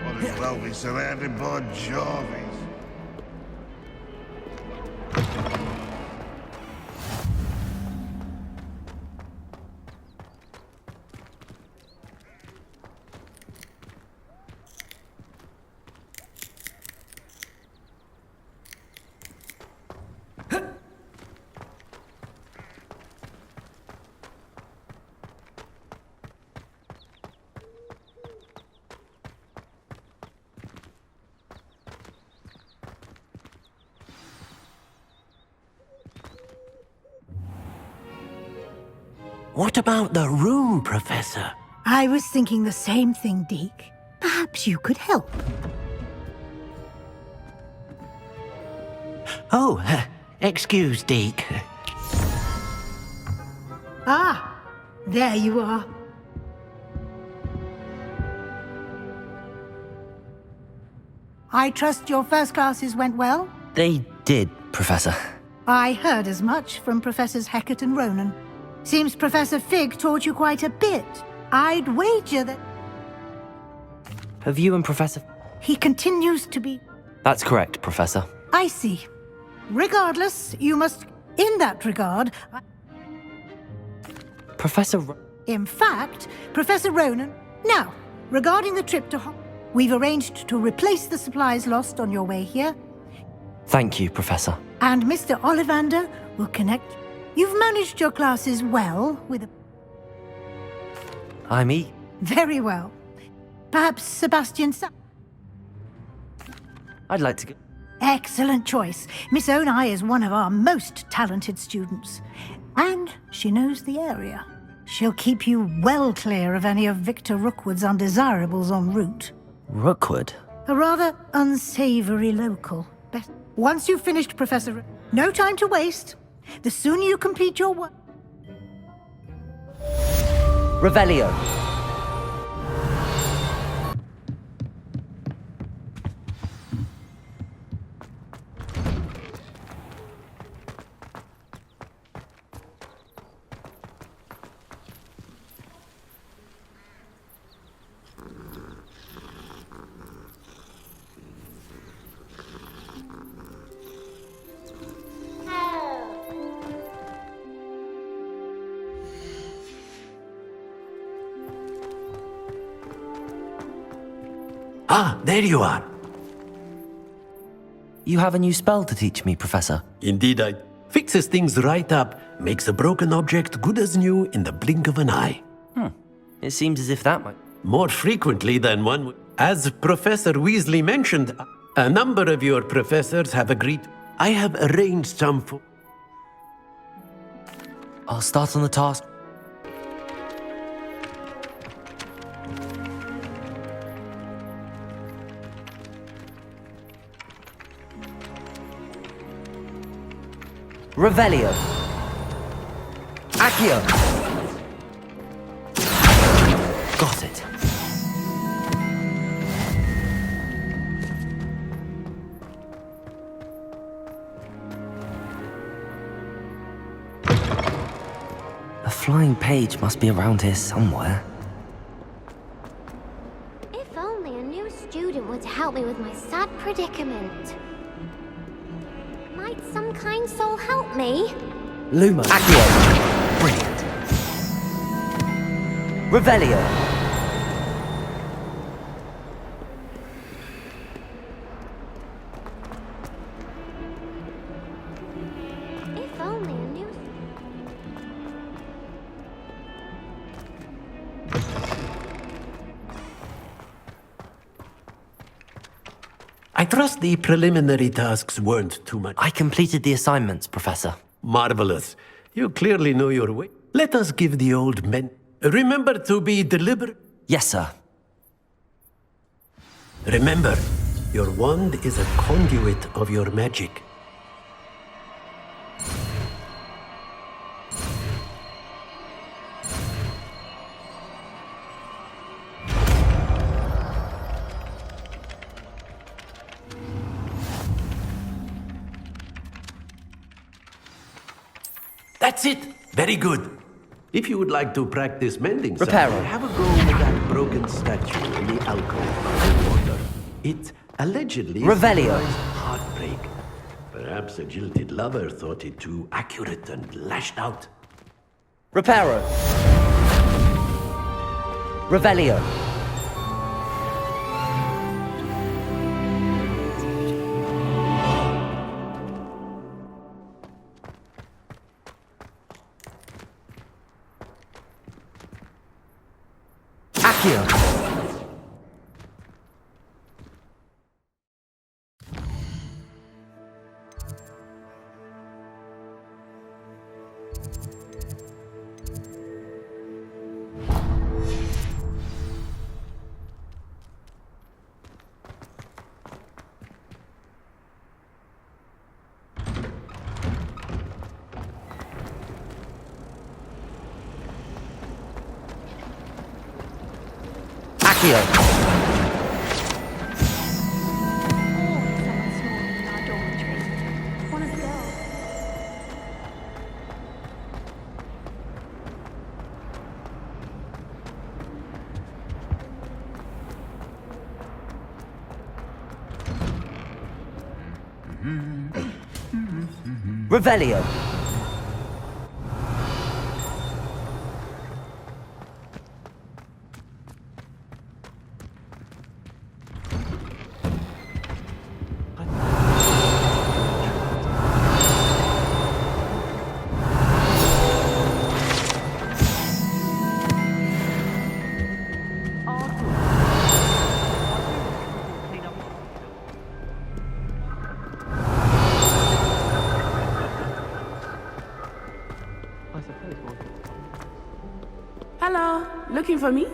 Might as well be surrounded by Jarvis. What about the room, Professor? I was thinking the same thing, Deke. Perhaps you could help. Oh, excuse, Deke. Ah, there you are. I trust your first classes went well? They did, Professor. I heard as much from Professors Hecat and Ronan. Seems Professor Fig taught you quite a bit. I'd wager that Have you and Professor... he continues to be... That's correct, Professor. I see. Regardless, you must... In that regard... Professor... In fact, Professor Ronan... Now, regarding the trip to we've arranged to replace the supplies lost on your way here. Thank you, Professor. And Mr. Ollivander will connect... You've managed your classes well with a... I'm E. Very well. Perhaps Sebastian I'd like to go... Excellent choice. Miss Onai is one of our most talented students. And she knows the area. She'll keep you well clear of any of Victor Rookwood's undesirables en route. Rookwood? A rather unsavory local. Once you've finished, Professor... No time to waste. The sooner you complete your work... Revelio. Ah, there you are. You have a new spell to teach me, Professor. Indeed, I... Fixes things right up, makes a broken object good as new in the blink of an eye. It seems as if that might... More frequently than one... As Professor Weasley mentioned, a number of your professors have agreed. I have arranged some for... I'll start on the task. Revelio. Accio. Got it. A flying page must be around here somewhere. If only a new student would help me with my sad predicament. Might some kind soul help me? Luma. Accio. Brilliant. Revelio. I trust the preliminary tasks weren't too much. I completed the assignments, Professor. Marvelous. You clearly know your way. Let us give the old men... Remember to be deliberate. Yes, sir. Remember, your wand is a conduit of your magic. That's it! Very good. If you would like to practice mending Reparo. something, have a go with that broken statue in the alcove of the water. It allegedly Revelio. symbolized heartbreak. Perhaps a jilted lover thought it too accurate and lashed out. Reparo. Revelio. Accio. Revelio. Hello, looking for me?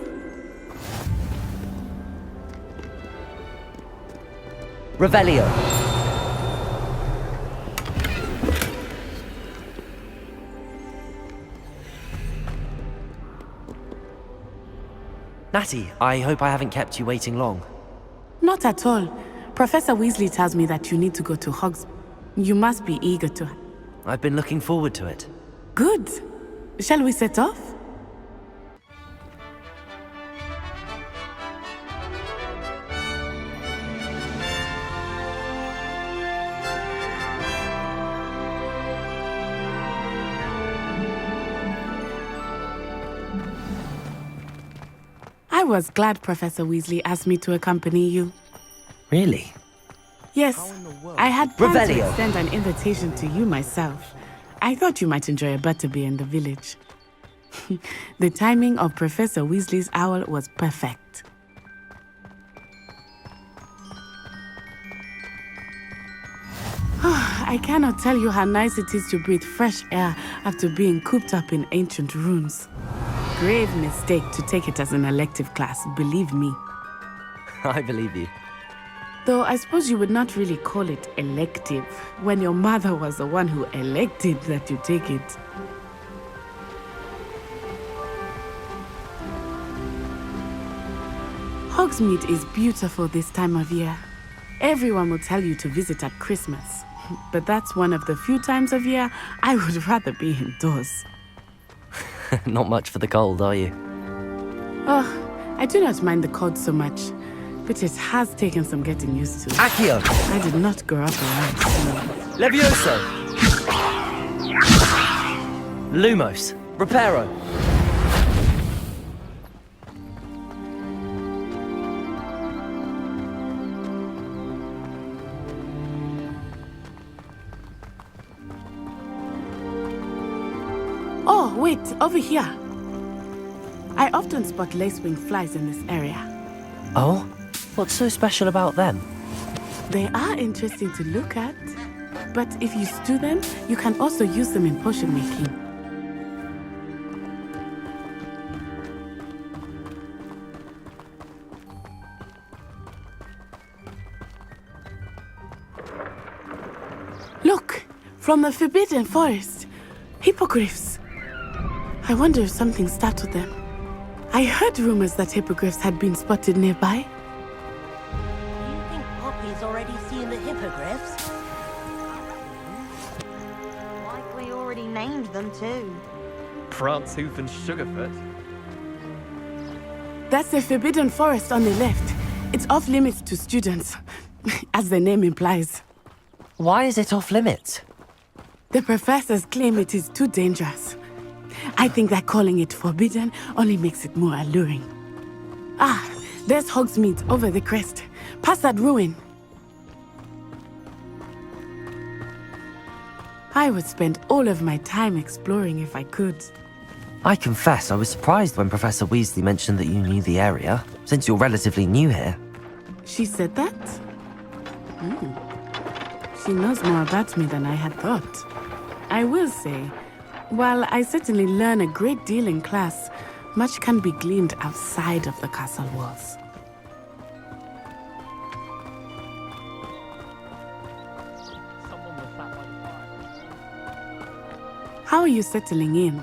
Revelio. Natty, I hope I haven't kept you waiting long. Not at all. Professor Weasley tells me that you need to go to Hogs. You must be eager to... I've been looking forward to it. Good. Shall we set off? I was glad Professor Weasley asked me to accompany you. Really? Yes, I had planned to Revelio. extend an invitation to you myself. I thought you might enjoy a butterbeer in the village. The timing of Professor Weasley's owl was perfect. I cannot tell you how nice it is to breathe fresh air after being cooped up in ancient rooms. Grave mistake to take it as an elective class, believe me. I believe you. Though I suppose you would not really call it elective when your mother was the one who elected that you take it. Hogsmeade is beautiful this time of year. Everyone will tell you to visit at Christmas, but that's one of the few times of year I would rather be indoors. Not much for the cold, are you? Oh, I do not mind the cold so much, but it has taken some getting used to. Accio! I did not grow up around snow. Levioso! Lumos! Reparo! Oh, wait, over here. I often spot lacewing flies in this area. Oh? What's so special about them? They are interesting to look at, but if you stew them, you can also use them in potion making. Look! From the Forbidden Forest! Hippogriffs! I wonder if something startled them. I heard rumors that hippogriffs had been spotted nearby. Do you think Poppy's already seen the hippogriffs? Likely already named them too. Prance, Hoof, and Sugarfoot. That's the Forbidden Forest on the left. It's off limits to students, as the name implies. Why is it off limits? The professors claim it is too dangerous. I think that calling it forbidden only makes it more alluring. Ah, there's Hogsmeade over the crest. Past that ruin. I would spend all of my time exploring if I could. I confess I was surprised when Professor Weasley mentioned that you knew the area, since you're relatively new here. She said that? She knows more about me than I had thought. I will say, while I certainly learn a great deal in class, much can be gleaned outside of the castle walls. How are you settling in?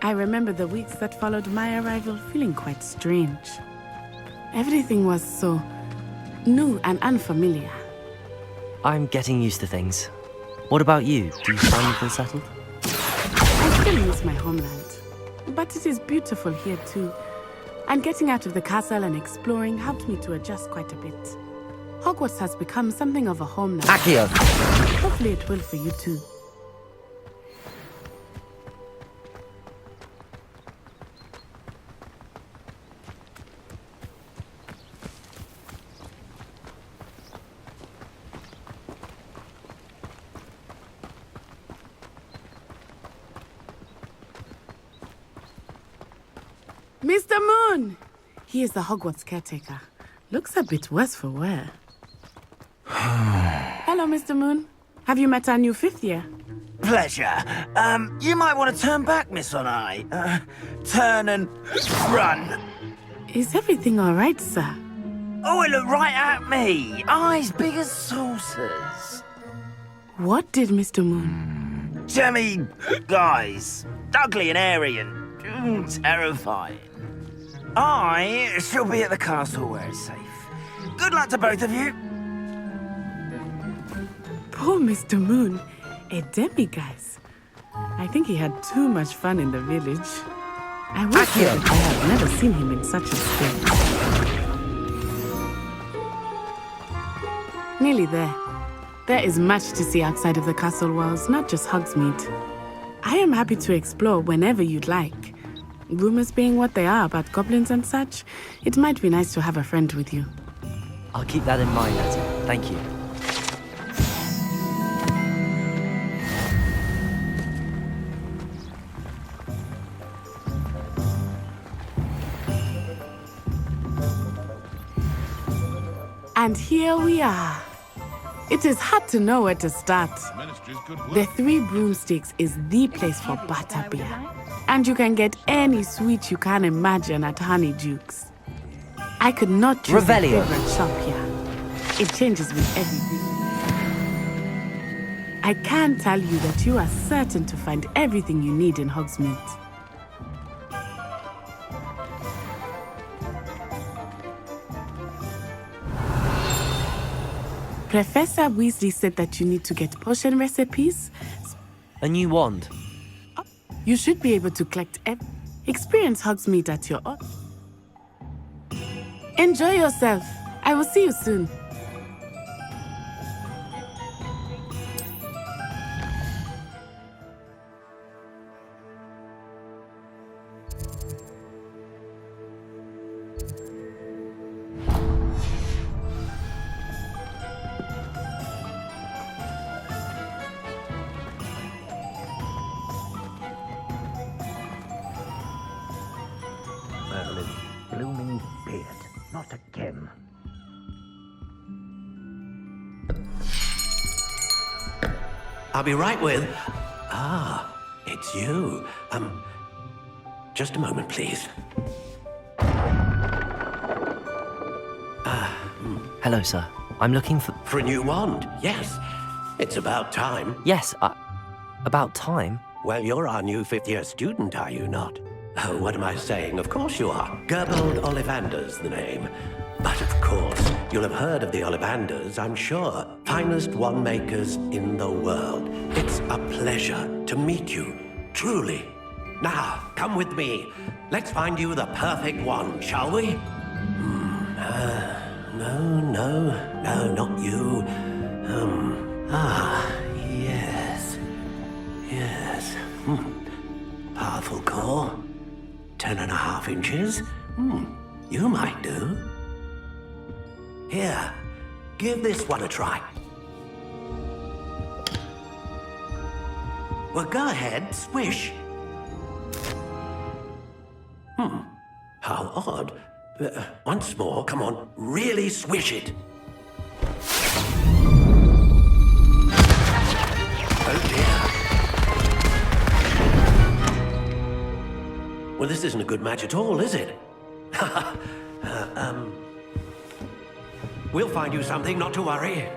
I remember the weeks that followed my arrival feeling quite strange. Everything was so new and unfamiliar. I'm getting used to things. What about you? Do you finally feel settled? I still miss my homeland, but it is beautiful here too. And getting out of the castle and exploring helped me to adjust quite a bit. Hogwarts has become something of a home now. Accio! Hopefully it will for you too. Mr. Moon! He is the Hogwarts caretaker. Looks a bit worse for wear. Hello, Mr. Moon. Have you met our new fifth year? Pleasure. You might want to turn back, Miss Onai. Turn and run. Is everything all right, sir? Oh, it looked right at me. Eyes big as saucers. What did Mr. Moon? Jemmy guys. Ugly and airy and terrifying. I shall be at the castle where it's safe. Good luck to both of you. Poor Mr. Moon. A demiguise. I think he had too much fun in the village. I wish that I had never seen him in such a state. Nearly there. There is much to see outside of the castle walls, not just Hogsmeade. I am happy to explore whenever you'd like. Rumors being what they are about goblins and such, it might be nice to have a friend with you. I'll keep that in mind, Etty. Thank you. And here we are. It is hard to know where to start. The Three Broomsticks is the place for butterbeer. And you can get any sweet you can imagine at Honeydukes. I could not choose a favorite shop here. It changes with every visit. I can tell you that you are certain to find everything you need in Hogsmeade. Professor Weasley said that you need to get potion recipes. A new wand. You should be able to collect experience Hogsmeade at your own. Enjoy yourself. I will see you soon. Blooming beard, not a gem. I'll be right with... it's you. Just a moment, please. Hello, sir. I'm looking for... For a new wand, yes. It's about time. Yes, about time? Well, you're our new fifth-year student, are you not? Oh, what am I saying? Of course you are. Gerbold Ollivander's the name. But of course, you'll have heard of the Ollivanders, I'm sure. Finest wand makers in the world. It's a pleasure to meet you, truly. Now, come with me. Let's find you the perfect wand, shall we? No, not you. Yes. Powerful core. 10.5 inches. You might do. Here, give this one a try. Well, go ahead, swish. How odd. Once more, come on, really swish it. Oh dear. Well, this isn't a good match at all, is it? We'll find you something, not to worry.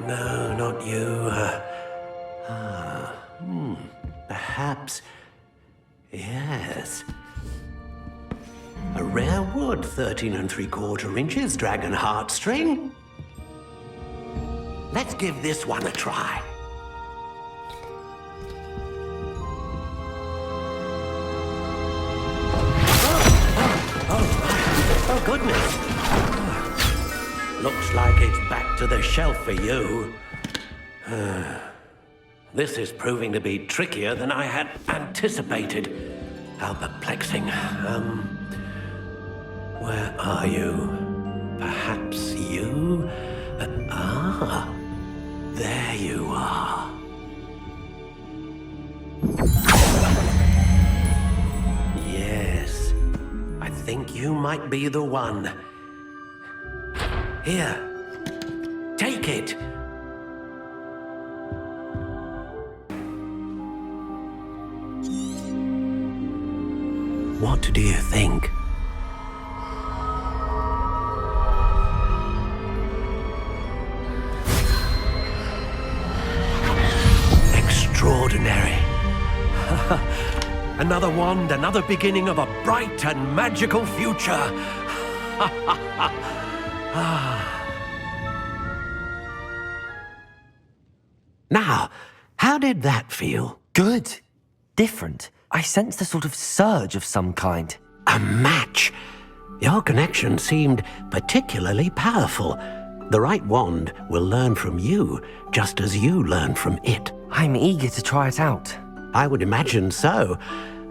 No, not you. Perhaps... yes. A rare wood, 13 3/4 inches, dragon heartstring. Let's give this one a try. Oh, goodness. Looks like it's back to the shelf for you. This is proving to be trickier than I had anticipated. How perplexing. Where are you? Perhaps you? There you are. Yes, I think you might be the one. Here, take it. What do you think? Extraordinary. Another wand, another beginning of a bright and magical future. Now, how did that feel? Good. Different. I sensed a sort of surge of some kind. A match. Your connection seemed particularly powerful. The right wand will learn from you, just as you learn from it. I'm eager to try it out. I would imagine so.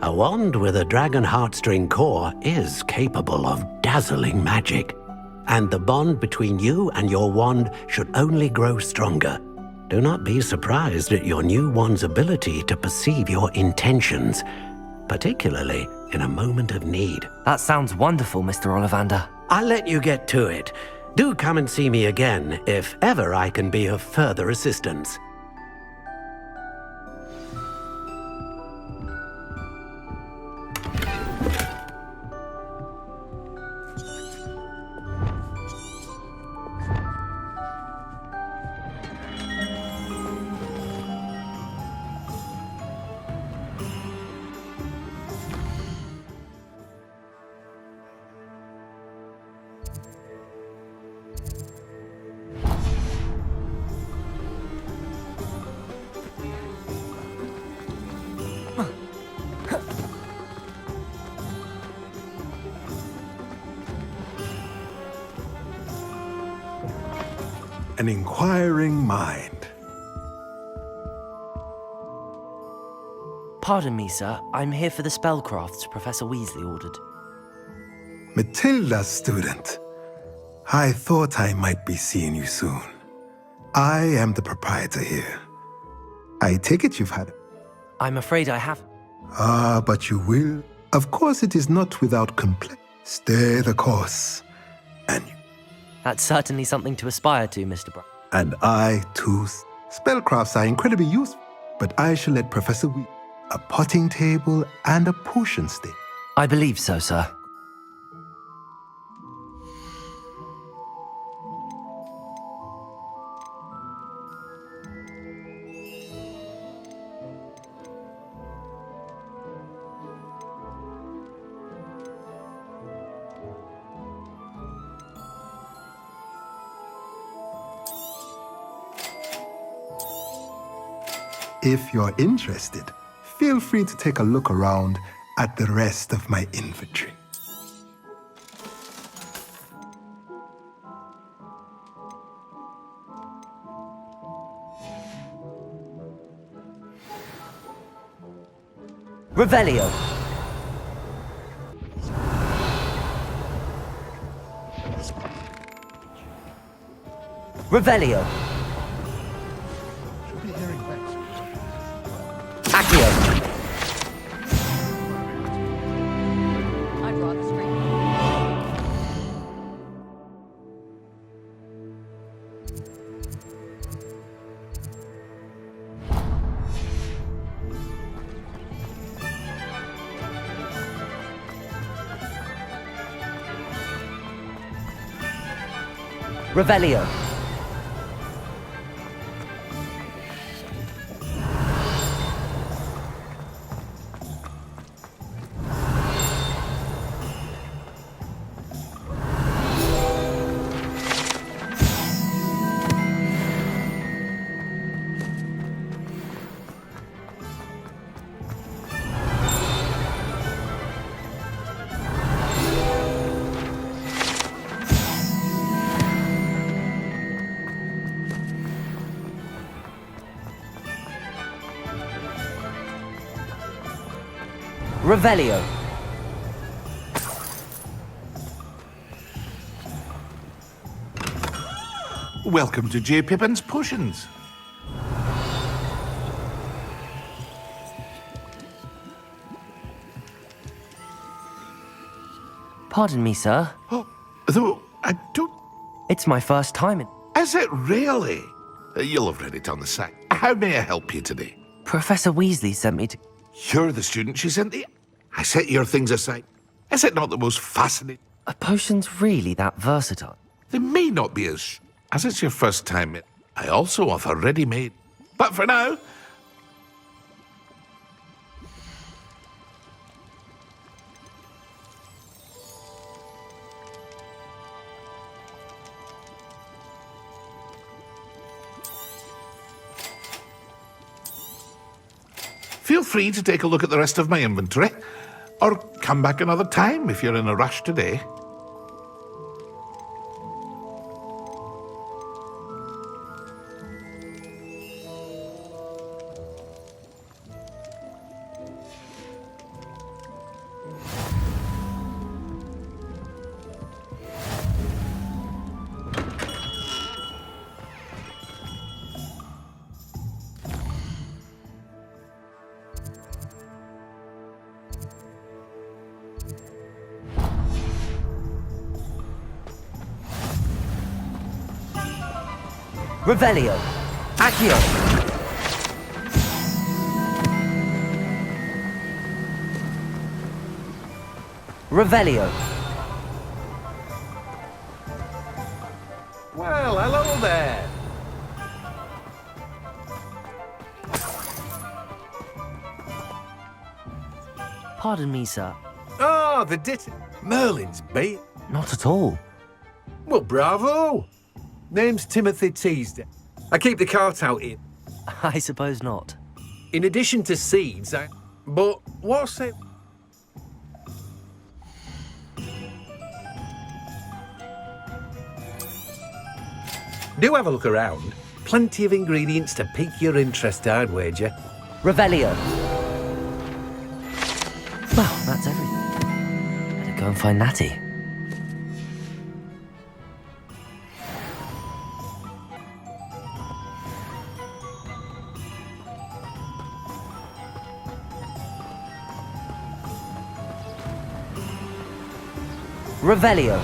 A wand with a dragon heartstring core is capable of dazzling magic. And the bond between you and your wand should only grow stronger. Do not be surprised at your new wand's ability to perceive your intentions, particularly in a moment of need. That sounds wonderful, Mr. Ollivander. I'll let you get to it. Do come and see me again if ever I can be of further assistance. An inquiring mind. Pardon me, sir. I'm here for the spellcrafts Professor Weasley ordered. Matilda's student. I thought I might be seeing you soon. I am the proprietor here. I take it you've had... I'm afraid I have. But you will. Of course it is not without complaint. Stay the course. And That's certainly something to aspire to, Mr. Brown. And I, too... Spellcrafts are incredibly useful, but I shall let Professor Weasley a potting table and a potion stick. I believe so, sir. If you're interested, feel free to take a look around at the rest of my inventory. Revelio. Revelio. Accio. I'd rather stream. Revelio. Revelio. Welcome to J. Pippin's Potions. Pardon me, sir. Oh, though I don't... It's my first time in... Is it really? You'll have read it on the site. How may I help you today? Professor Weasley sent me to... You're the student she sent the... I set your things aside. Is it not the most fascinating? Are potions really that versatile? They may not be as it's your first time. I also offer ready-made. But for now... Feel free to take a look at the rest of my inventory, or come back another time if you're in a rush today. Revelio. Accio. Revelio. Well, hello there. Pardon me, sir. Oh, the Merlin's bait. Not at all. Well, bravo. Name's Timothy Teasdale. I keep the cart out here. I suppose not. In addition to seeds, But what's it? Do have a look around. Plenty of ingredients to pique your interest, I'd wager. Revelio. Well, that's everything. Better go and find Natty. Revelio.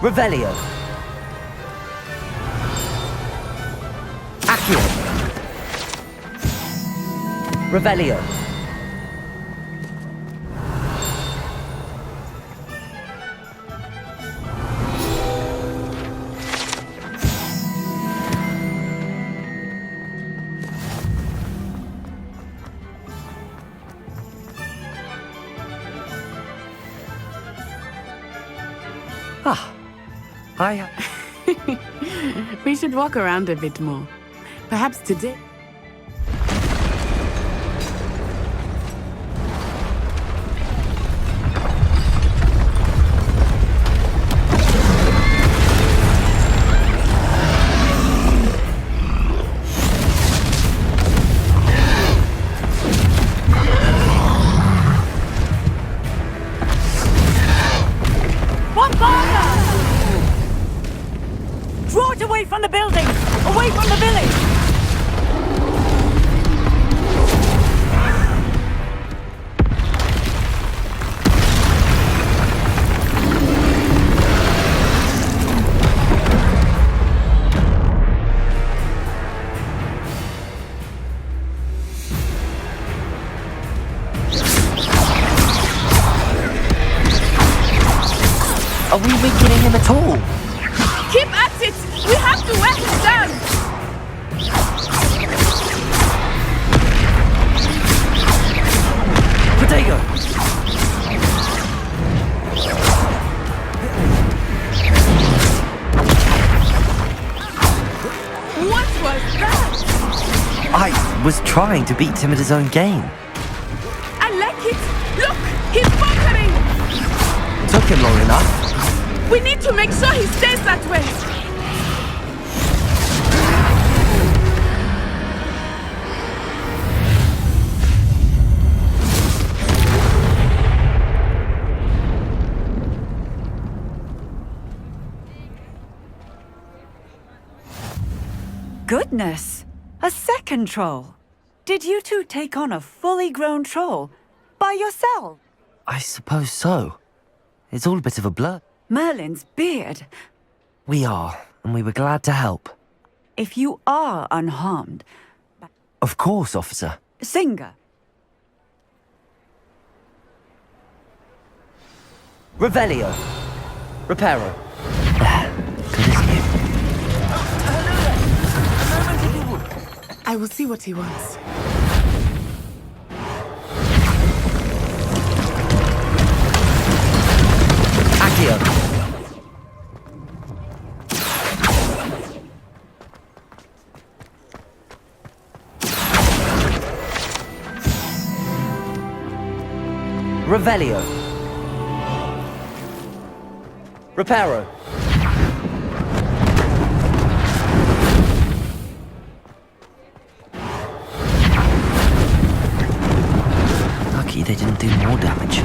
Revelio. Accio. Revelio. Ah, hi. We should walk around a bit more. Perhaps today. Draw it away from the building! Away from the village! Are we weakening him at all? Keep at it! We have to wear him down! Protego! What was that? I was trying to beat him at his own game. I like it! Look! He's bunkering! Took him long enough. We need to make sure he stays that way! Goodness! A second troll! Did you two take on a fully grown troll? By yourself? I suppose so. It's all a bit of a blur. Merlin's beard. We are, and we were glad to help. If you are unharmed... Of course, officer. Singer. Revelio. Reparo. Good as new. I will see what he wants. Accio. Revelio. Reparo. Lucky they didn't do more damage.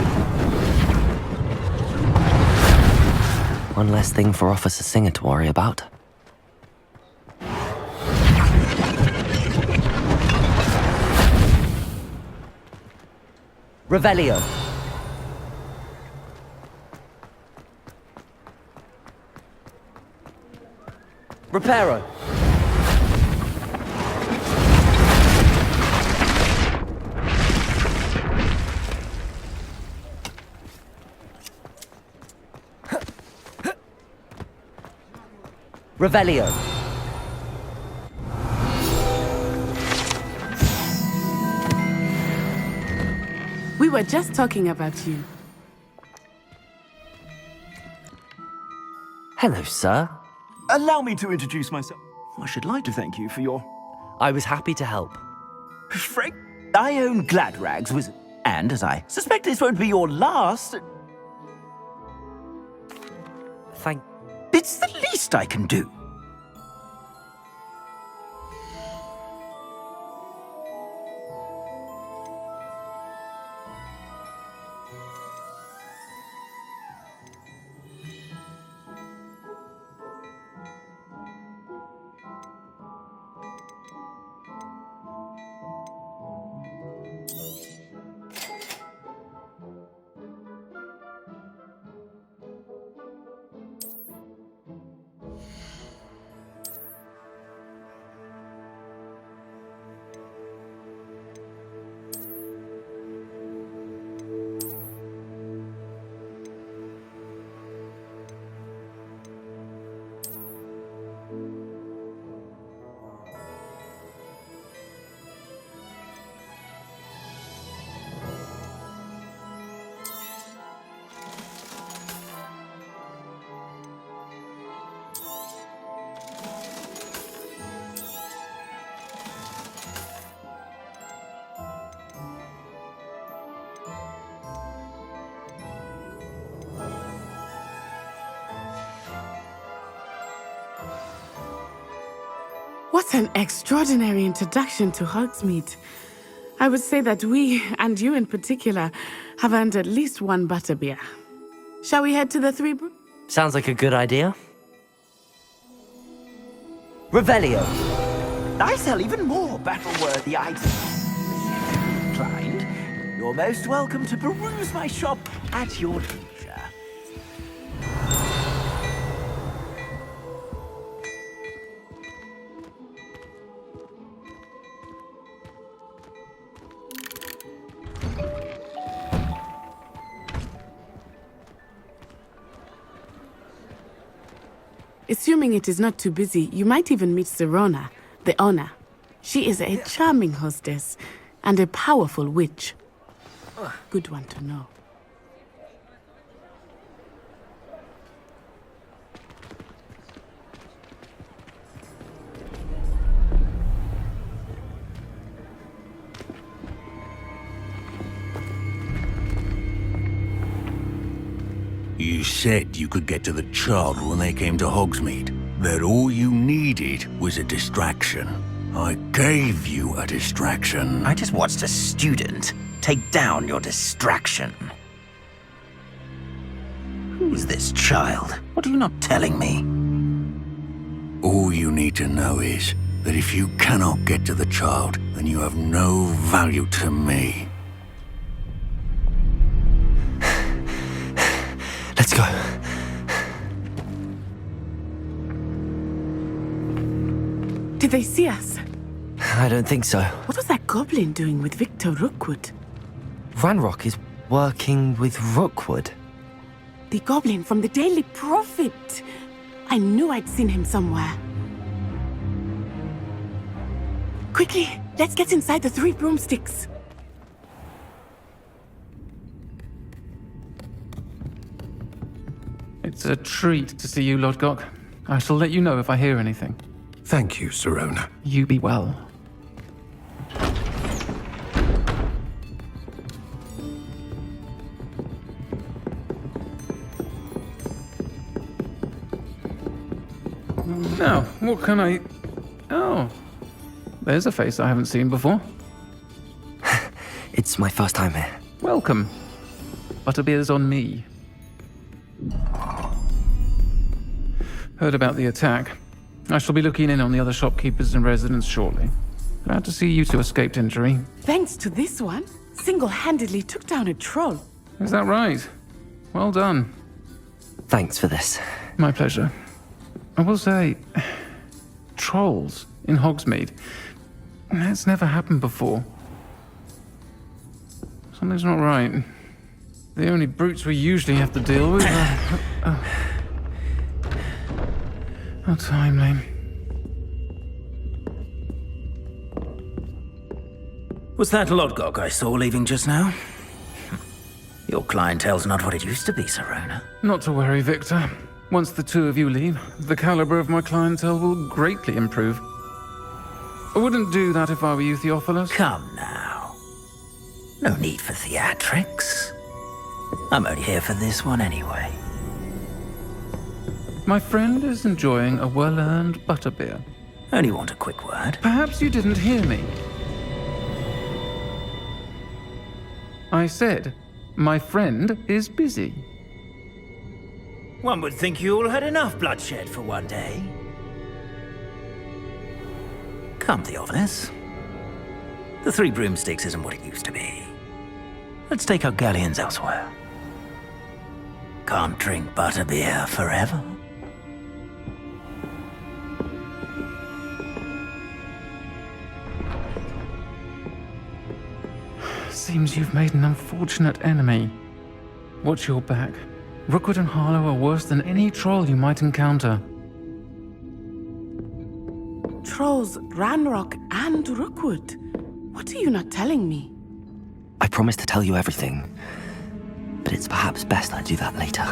One less thing for Officer Singer to worry about. Revelio. Reparo. Revelio. We were just talking about you. Hello, sir. Allow me to introduce myself. I should like to thank you for your... I was happy to help. Frank, I own Glad Rags, and as I suspect this won't be your last... Thank... It's the least I can do. What an extraordinary introduction to Hogsmeade. I would say that we, and you in particular, have earned at least one butterbeer. Shall we head to the Three Brooms? Sounds like a good idea. Revelio. I sell even more battle-worthy items. Inclined, you're most welcome to peruse my shop at your leisure. Assuming it is not too busy, you might even meet Sirona, the owner. She is a charming hostess and a powerful witch. Good one to know. You said you could get to the child when they came to Hogsmeade. That all you needed was a distraction. I gave you a distraction. I just watched a student take down your distraction. Who's this child? What are you not telling me? All you need to know is that if you cannot get to the child, then you have no value to me. Let's go. Did they see us? I don't think so. What was that goblin doing with Victor Rookwood? Ranrock is working with Rookwood. The goblin from the Daily Prophet. I knew I'd seen him somewhere. Quickly, let's get inside the Three Broomsticks. It's a treat to see you, Lodgok. I shall let you know if I hear anything. Thank you, Sirona. You be well. Now, what can I... Oh, there's a face I haven't seen before. It's my first time here. Welcome. Butterbeer's on me. Heard about the attack. I shall be looking in on the other shopkeepers and residents shortly. Glad to see you two escaped injury. Thanks to this one, single-handedly took down a troll. Is that right? Well done. Thanks for this. My pleasure. I will say, trolls in Hogsmeade. That's never happened before. Something's not right. The only brutes we usually have to deal with are... How timely. Was that Lodgok I saw leaving just now? Your clientele's not what it used to be, Sirona. Not to worry, Victor. Once the two of you leave, the caliber of my clientele will greatly improve. I wouldn't do that if I were you, Theophilus. Come now. No need for theatrics. I'm only here for this one anyway. My friend is enjoying a well-earned butterbeer. Only want a quick word. Perhaps you didn't hear me. I said, my friend is busy. One would think you all had enough bloodshed for one day. Come, Theophilus. The Three Broomsticks isn't what it used to be. Let's take our galleons elsewhere. Can't drink butterbeer forever. Seems you've made an unfortunate enemy. Watch your back. Rookwood and Harlow are worse than any troll you might encounter. Trolls, Ranrock, and Rookwood. What are you not telling me? I promised to tell you everything, but it's perhaps best I do that later.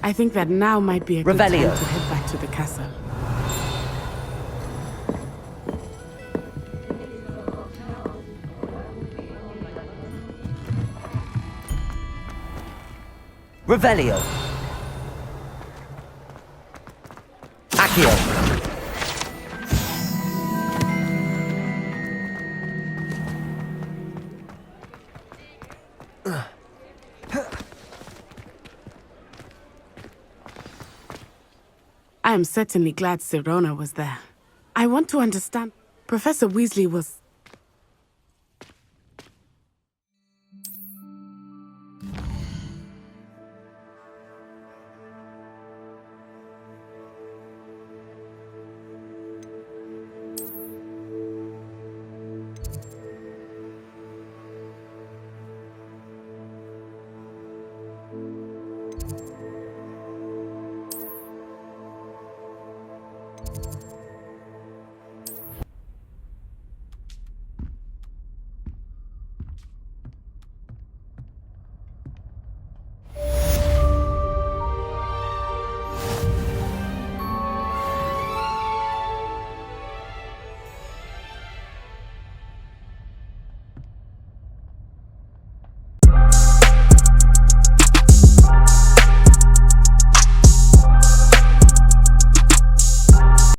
I think that now might be a good Revelio. time to head back to the castle. Revelio. Accio. I am certainly glad Sirona was there. I want to understand. Professor Weasley was